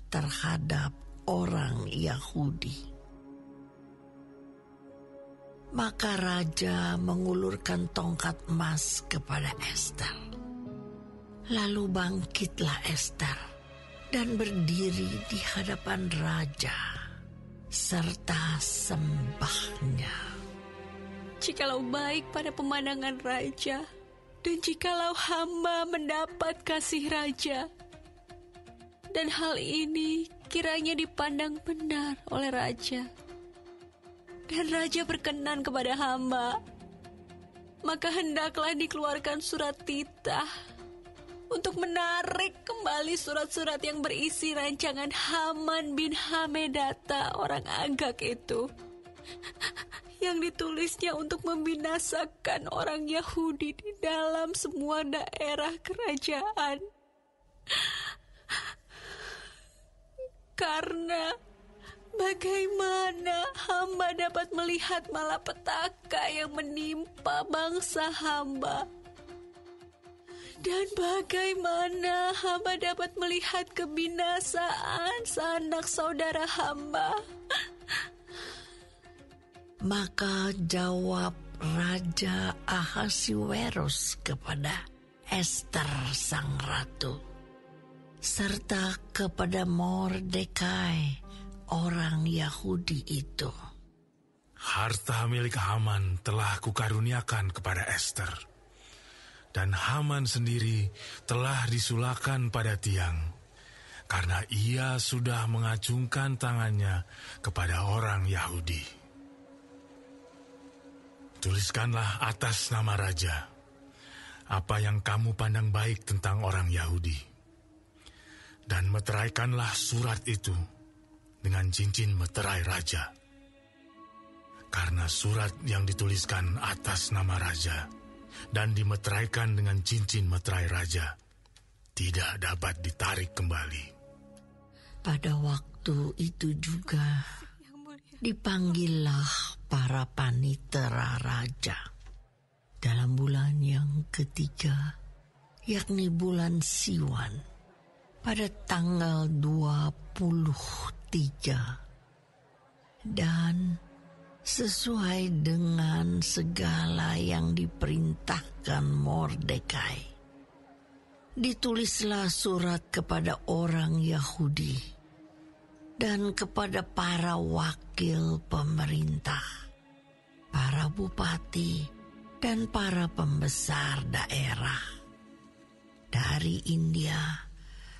terhadap orang Yahudi. Maka raja mengulurkan tongkat emas kepada Ester. Lalu bangkitlah Ester dan berdiri di hadapan raja serta sembahnya. Jikalau baik pada pemandangan raja, dan jikalau hamba mendapat kasih raja, dan hal ini kiranya dipandang benar oleh raja, dan raja berkenan kepada hamba, maka hendaklah dikeluarkan surat titah untuk menarik kembali surat-surat yang berisi rancangan Haman bin Hamedata orang Agag itu, yang ditulisnya untuk membinasakan orang Yahudi di dalam semua daerah kerajaan. Karena bagaimana hamba dapat melihat malapetaka yang menimpa bangsa hamba? Dan bagaimana hamba dapat melihat kebinasaan sanak saudara hamba? Maka jawab Raja Ahasuerus kepada Ester sang ratu, serta kepada Mordekai orang Yahudi itu. Harta milik Haman telah kukaruniakan kepada Ester, dan Haman sendiri telah disulakan pada tiang, karena ia sudah mengacungkan tangannya kepada orang Yahudi. Tuliskanlah atas nama raja apa yang kamu pandang baik tentang orang Yahudi, dan meteraikanlah surat itu dengan cincin meterai raja. Karena surat yang dituliskan atas nama raja dan dimeteraikan dengan cincin meterai raja tidak dapat ditarik kembali. Pada waktu itu juga dipanggillah para panitera raja dalam bulan yang ketiga, yakni bulan Siwan, pada tanggal 23, dan sesuai dengan segala yang diperintahkan Mordekai, ditulislah surat kepada orang Yahudi dan kepada para wakil pemerintah, para bupati, dan para pembesar daerah dari India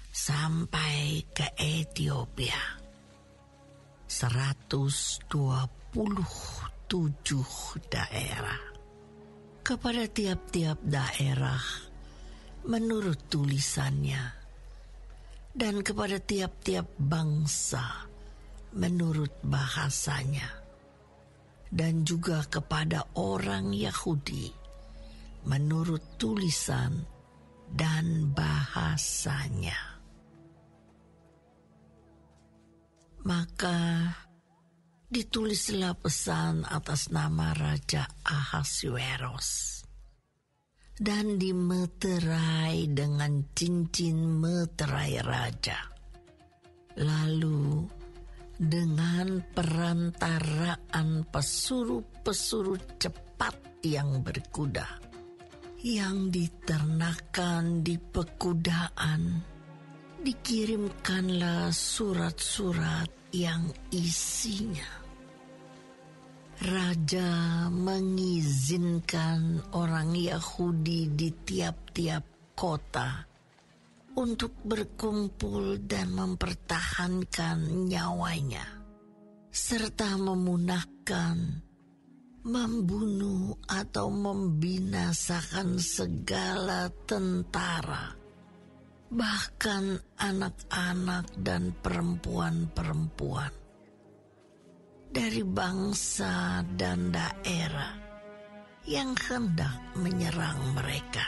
sampai ke Ethiopia. 127 daerah. Kepada tiap-tiap daerah menurut tulisannya, dan kepada tiap-tiap bangsa menurut bahasanya, dan juga kepada orang Yahudi menurut tulisan dan bahasanya. Maka ditulislah pesan atas nama Raja Ahasuerus, dan dimeterai dengan cincin meterai raja. Lalu dengan perantaraan pesuruh-pesuruh cepat yang berkuda, yang diternakan di pekudaan, dikirimkanlah surat-surat yang isinya raja mengizinkan orang Yahudi di tiap-tiap kota untuk berkumpul dan mempertahankan nyawanya, serta memunahkan, membunuh atau membinasakan segala tentara, bahkan anak-anak dan perempuan-perempuan dari bangsa dan daerah yang hendak menyerang mereka,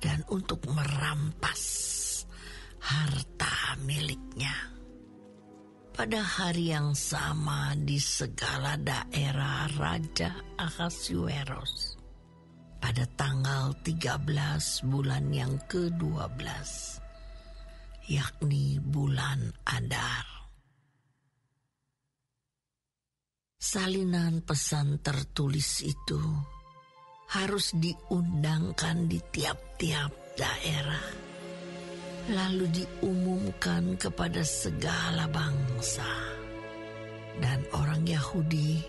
dan untuk merampas harta miliknya. Pada hari yang sama di segala daerah Raja Ahasuerus, pada tanggal 13 bulan yang ke-12, yakni bulan Adar. Salinan pesan tertulis itu harus diundangkan di tiap-tiap daerah, lalu diumumkan kepada segala bangsa. Dan orang Yahudi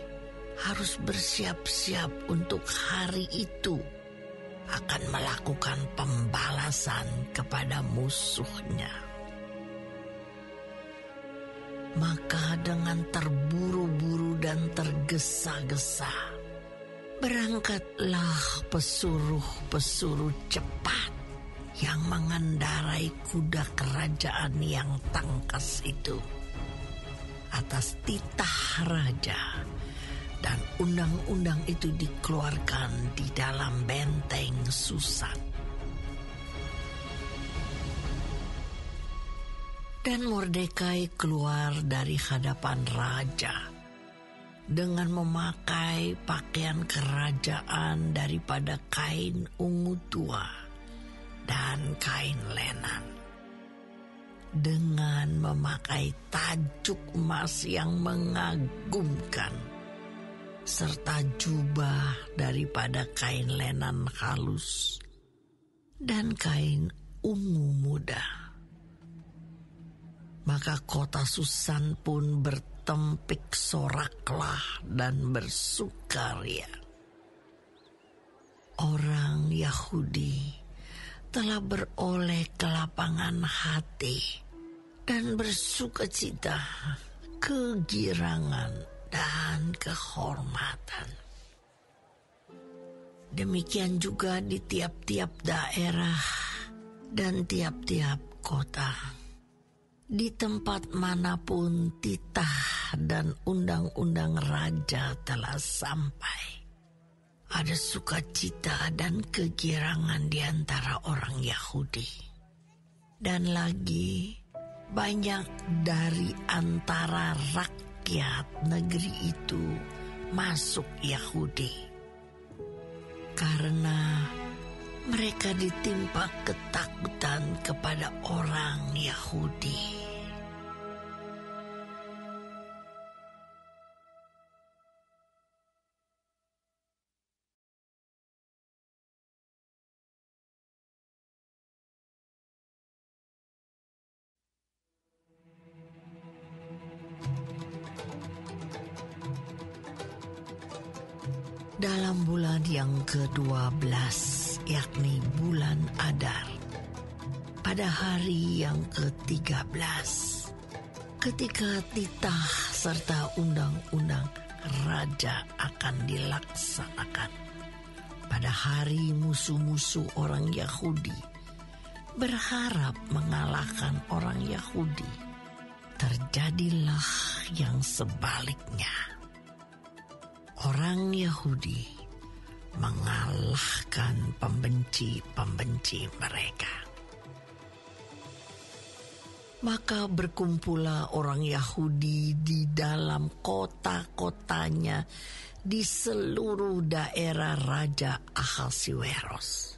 harus bersiap-siap untuk hari itu akan melakukan pembalasan kepada musuhnya. Maka dengan terburu-buru dan tergesa-gesa, berangkatlah pesuruh-pesuruh cepat yang mengendarai kuda kerajaan yang tangkas itu atas titah raja, dan undang-undang itu dikeluarkan di dalam benteng Susan. Dan Mordekai keluar dari hadapan raja dengan memakai pakaian kerajaan daripada kain ungu tua dan kain lenan, dengan memakai tajuk emas yang mengagumkan, serta jubah daripada kain lenan halus dan kain ungu muda. Maka kota Susan pun bertempik soraklah dan bersukaria. Orang Yahudi telah beroleh kelapangan hati dan bersukacita, kegirangan, dan kehormatan. Demikian juga di tiap-tiap daerah dan tiap-tiap kota. Di tempat manapun titah dan undang-undang raja telah sampai, ada sukacita dan kegirangan di antara orang Yahudi. Dan lagi banyak dari antara rakyat negeri itu masuk Yahudi, karena mereka ditimpa ketakutan kepada orang Yahudi. Dalam bulan yang ke-12, yakni bulan Adar, pada hari yang ke-13, ketika titah serta undang-undang raja akan dilaksanakan, pada hari musuh-musuh orang Yahudi berharap mengalahkan orang Yahudi, terjadilah yang sebaliknya. Orang Yahudi mengalahkan pembenci-pembenci mereka. Maka berkumpullah orang Yahudi di dalam kota-kotanya di seluruh daerah Raja Ahasiweros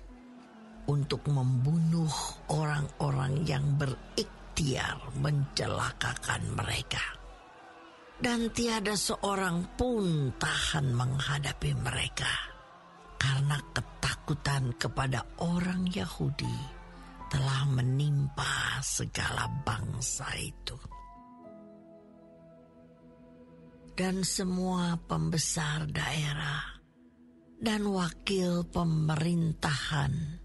untuk membunuh orang-orang yang berikhtiar mencelakakan mereka. Dan tiada seorang pun tahan menghadapi mereka, karena ketakutan kepada orang Yahudi telah menimpa segala bangsa itu. Dan semua pembesar daerah dan wakil pemerintahan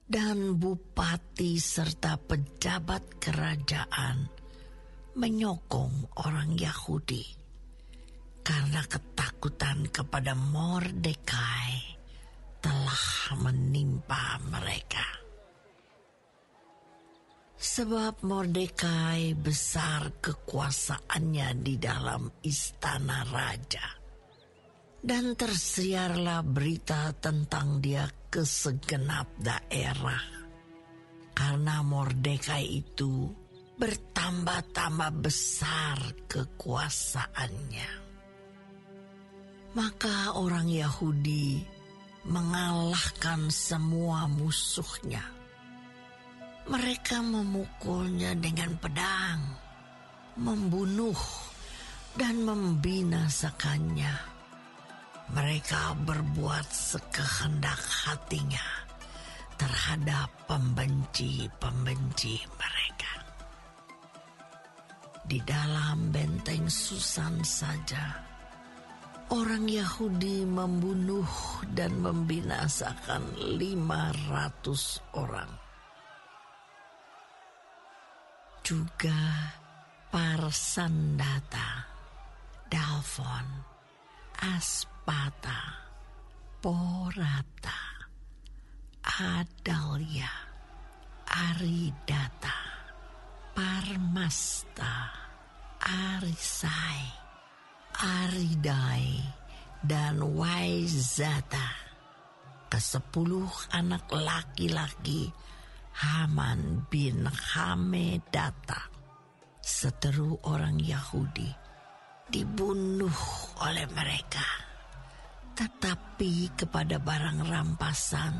dan bupati serta pejabat kerajaan menyokong orang Yahudi karena ketakutan kepada Mordekai telah menimpa mereka. Sebab Mordekai besar kekuasaannya di dalam istana raja, dan tersiarlah berita tentang dia ke segenap daerah, karena Mordekai itu bertambah-tambah besar kekuasaannya. Maka orang Yahudi mengalahkan semua musuhnya. Mereka memukulnya dengan pedang, membunuh dan membinasakannya. Mereka berbuat sekehendak hatinya terhadap pembenci-pembenci mereka. Di dalam benteng Susan saja, orang Yahudi membunuh dan membinasakan 500 orang. Juga Parsandata, Dalfon, Aspata, Porata, Adalia, Aridata, Parmasta, Arisai, Aridai, dan Waizata. Ke-10 anak laki-laki Haman bin Hamedata, seteru orang Yahudi, dibunuh oleh mereka. Tetapi kepada barang rampasan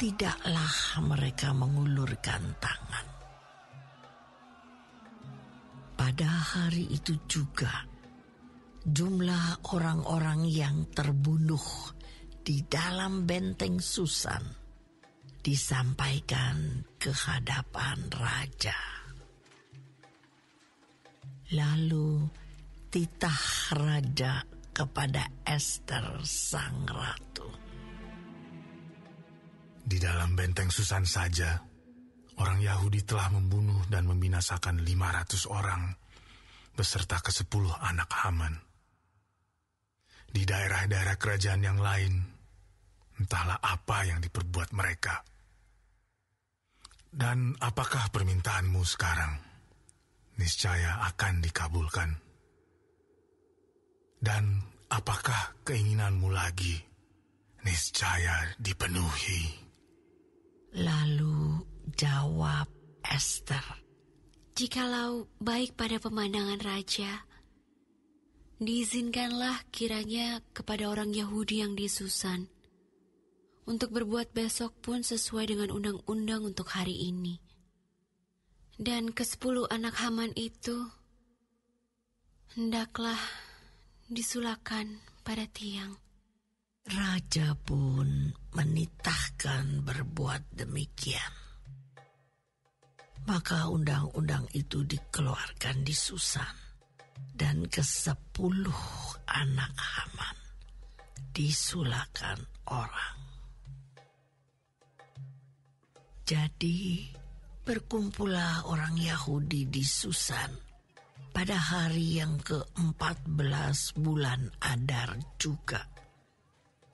tidaklah mereka mengulurkan tangan. Pada hari itu juga jumlah orang-orang yang terbunuh di dalam benteng Susan disampaikan ke hadapan raja. Lalu titah raja kepada Ester sang ratu. Di dalam benteng Susan saja, orang Yahudi telah membunuh dan membinasakan 500 orang beserta ke-10 anak Haman. Di daerah-daerah kerajaan yang lain, entahlah apa yang diperbuat mereka. Dan apakah permintaanmu sekarang? Niscaya akan dikabulkan. Dan apakah keinginanmu lagi? Niscaya dipenuhi. Lalu jawab Ester, "Jikalau baik pada pemandangan raja, diizinkanlah kiranya kepada orang Yahudi yang di Susan untuk berbuat besok pun sesuai dengan undang-undang untuk hari ini. Dan ke-10 anak Haman itu hendaklah disulahkan pada tiang." Raja pun menitahkan berbuat demikian. Maka undang-undang itu dikeluarkan di Susan, dan ke-10 anak Haman disulahkan orang. Jadi berkumpullah orang Yahudi di Susan pada hari yang ke-14 bulan Adar juga.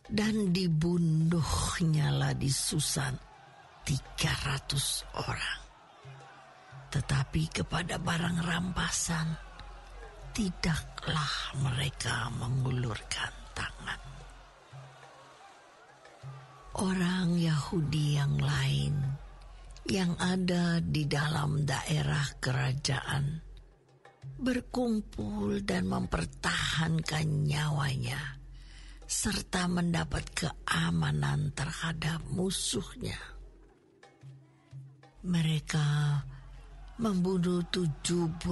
Dan dibunuhnyalah di Susan 300 orang. Tetapi kepada barang rampasan tidaklah mereka mengulurkan tangan. Orang Yahudi yang lain yang ada di dalam daerah kerajaan berkumpul dan mempertahankan nyawanya serta mendapat keamanan terhadap musuhnya. Mereka membunuh 75.000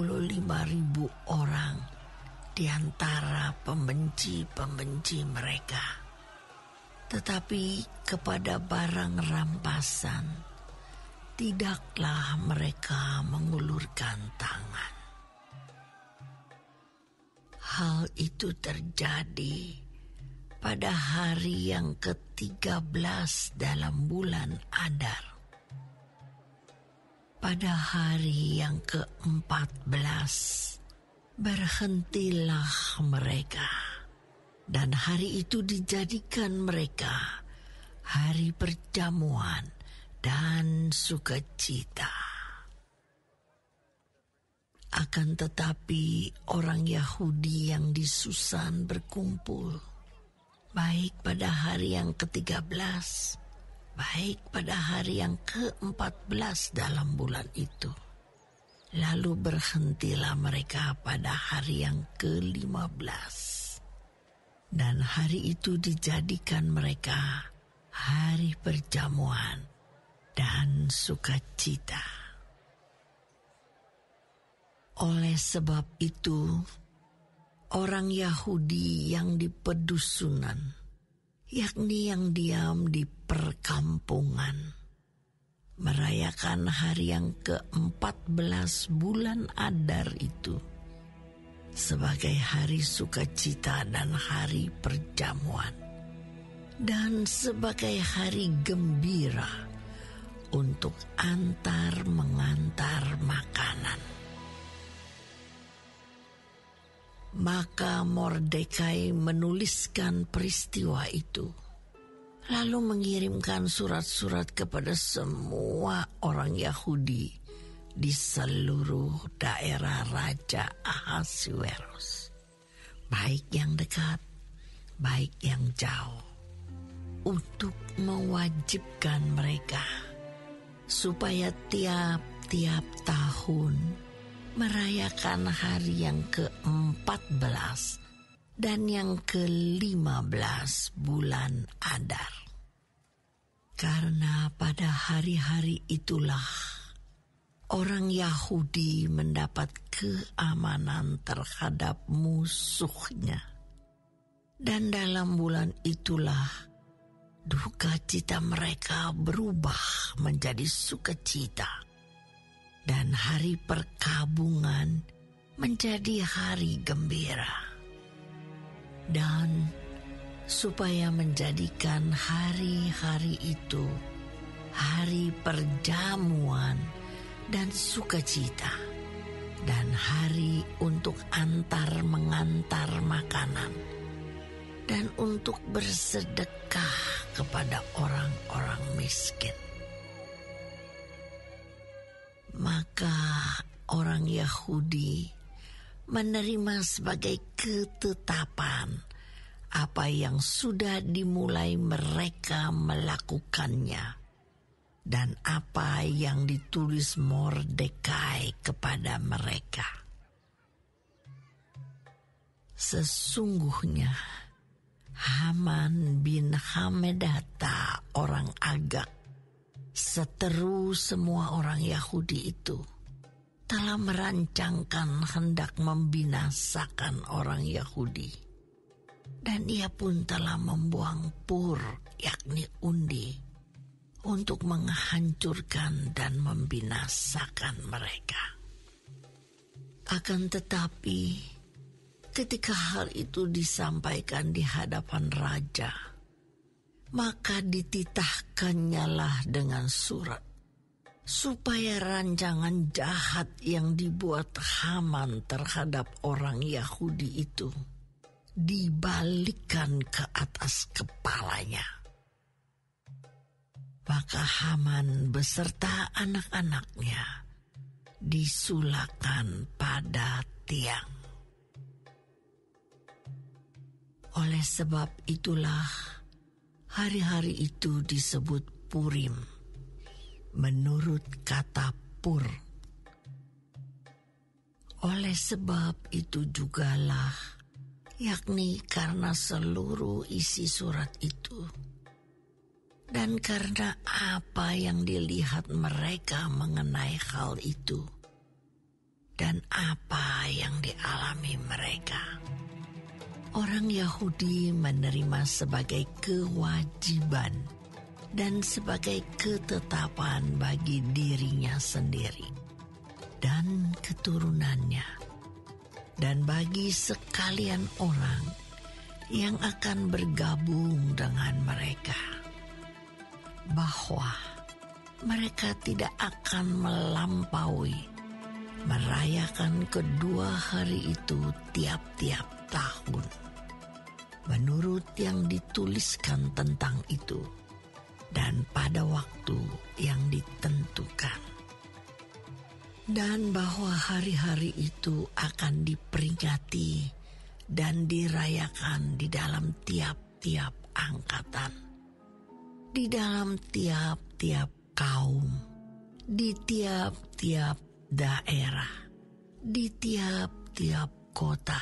orang di antara pembenci-pembenci mereka. Tetapi kepada barang rampasan tidaklah mereka mengulurkan tangan. Hal itu terjadi pada hari yang ke-13 dalam bulan Adar. Pada hari yang ke-14 berhentilah mereka, dan hari itu dijadikan mereka hari perjamuan dan sukacita. Akan tetapi orang Yahudi yang di Susan berkumpul, baik pada hari yang ke-13, baik pada hari yang ke-14 dalam bulan itu. Lalu berhentilah mereka pada hari yang ke-15. Dan hari itu dijadikan mereka hari perjamuan dan sukacita. Oleh sebab itu, orang Yahudi yang di pedusunan, yakni yang diam di perkampungan, merayakan hari yang ke-14 bulan Adar itu sebagai hari sukacita dan hari perjamuan, dan sebagai hari gembira untuk antar mengantar makanan. Maka Mordekai menuliskan peristiwa itu, lalu mengirimkan surat-surat kepada semua orang Yahudi di seluruh daerah Raja Ahasuerus, baik yang dekat, baik yang jauh, untuk mewajibkan mereka supaya tiap-tiap tahun merayakan hari yang ke-14 dan yang ke-15 bulan Adar. Karena pada hari-hari itulah orang Yahudi mendapat keamanan terhadap musuhnya. Dan dalam bulan itulah duka cita mereka berubah menjadi sukacita. Dan hari perkabungan menjadi hari gembira. Dan supaya menjadikan hari-hari itu hari perjamuan dan sukacita, dan hari untuk antar mengantar makanan, dan untuk bersedekah kepada orang-orang miskin. Maka orang Yahudi menerima sebagai ketetapan apa yang sudah dimulai mereka melakukannya, dan apa yang ditulis Mordekai kepada mereka. Sesungguhnya Haman bin Hamedata orang Agag, seteru semua orang Yahudi itu, telah merancangkan hendak membinasakan orang Yahudi. Dan ia pun telah membuang pur, yakni undi, untuk menghancurkan dan membinasakan mereka. Akan tetapi, ketika hal itu disampaikan di hadapan raja, maka dititahkannya lah dengan surat, supaya rancangan jahat yang dibuat Haman terhadap orang Yahudi itu dibalikkan ke atas kepalanya. Maka Haman beserta anak-anaknya disulakan pada tiang. Oleh sebab itulah hari-hari itu disebut Purim, menurut kata pur. Oleh sebab itu jugalah, yakni karena seluruh isi surat itu, dan karena apa yang dilihat mereka mengenai hal itu, dan apa yang dialami mereka, orang Yahudi menerima sebagai kewajiban dan sebagai ketetapan bagi dirinya sendiri dan keturunannya, dan bagi sekalian orang yang akan bergabung dengan mereka, bahwa mereka tidak akan melampaui merayakan kedua hari itu tiap-tiap tahun, menurut yang dituliskan tentang itu, dan pada waktu yang ditentukan. Dan bahwa hari-hari itu akan diperingati dan dirayakan di dalam tiap-tiap angkatan, di dalam tiap-tiap kaum, di tiap-tiap daerah, di tiap-tiap kota,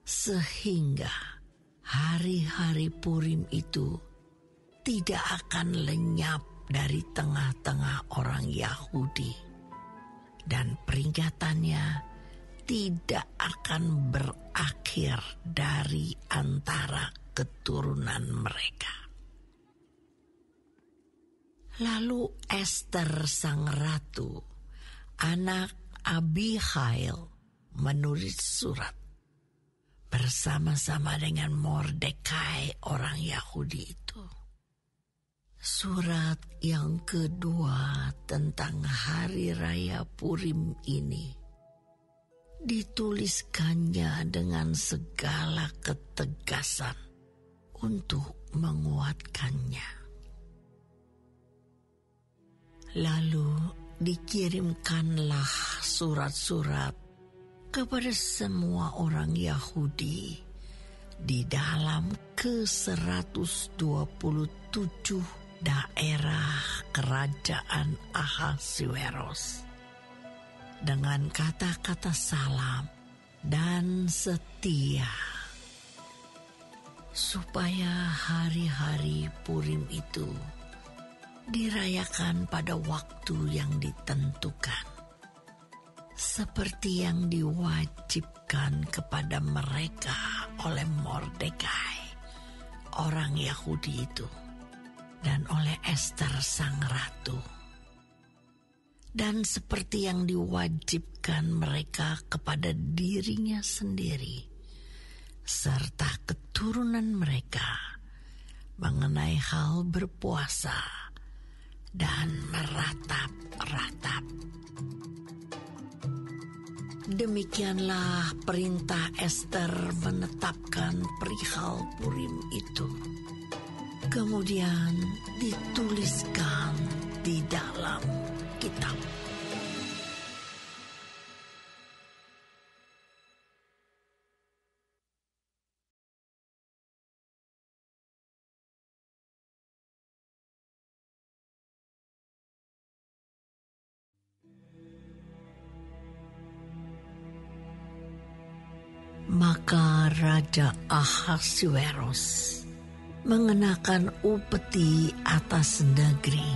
sehingga hari-hari Purim itu tidak akan lenyap dari tengah-tengah orang Yahudi, dan peringatannya tidak akan berakhir dari antara keturunan mereka. Lalu Ester sang ratu, anak Abihail, menulis surat bersama-sama dengan Mordekai orang Yahudi itu. Surat yang kedua tentang hari raya Purim ini dituliskannya dengan segala ketegasan untuk menguatkannya. Lalu dikirimkanlah surat-surat kepada semua orang Yahudi di dalam ke-127 daerah kerajaan Ahasuerus dengan kata-kata salam dan setia, supaya hari-hari Purim itu dirayakan pada waktu yang ditentukan, seperti yang diwajibkan kepada mereka oleh Mordekai, orang Yahudi itu, dan oleh Ester sang ratu, dan seperti yang diwajibkan mereka kepada dirinya sendiri serta keturunan mereka mengenai hal berpuasa dan meratap-ratap. Demikianlah perintah Ester menetapkan perihal Purim itu. Kemudian dituliskan di dalam kitab. Maka Raja Ahasuerus mengenakan upeti atas negeri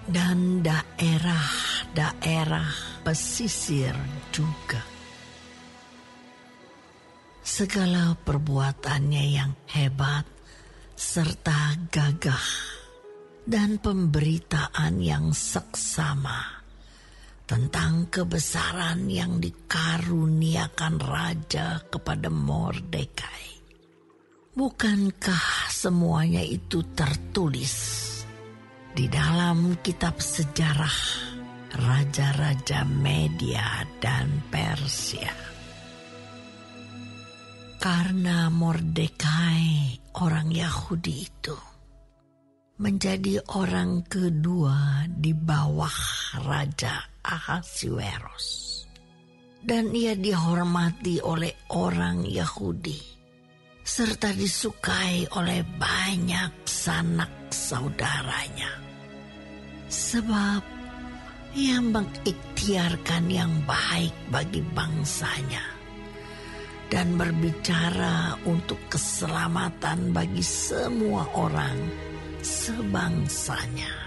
dan daerah-daerah pesisir juga. Segala perbuatannya yang hebat serta gagah dan pemberitaan yang seksama tentang kebesaran yang dikaruniakan raja kepada Mordekai. Bukankah semuanya itu tertulis di dalam kitab sejarah raja-raja Media dan Persia? Karena Mordekai, orang Yahudi itu, menjadi orang kedua di bawah Raja Ahasuerus, dan ia dihormati oleh orang Yahudi serta disukai oleh banyak sanak saudaranya, sebab ia mengikhtiarkan yang baik bagi bangsanya dan berbicara untuk keselamatan bagi semua orang sebangsanya.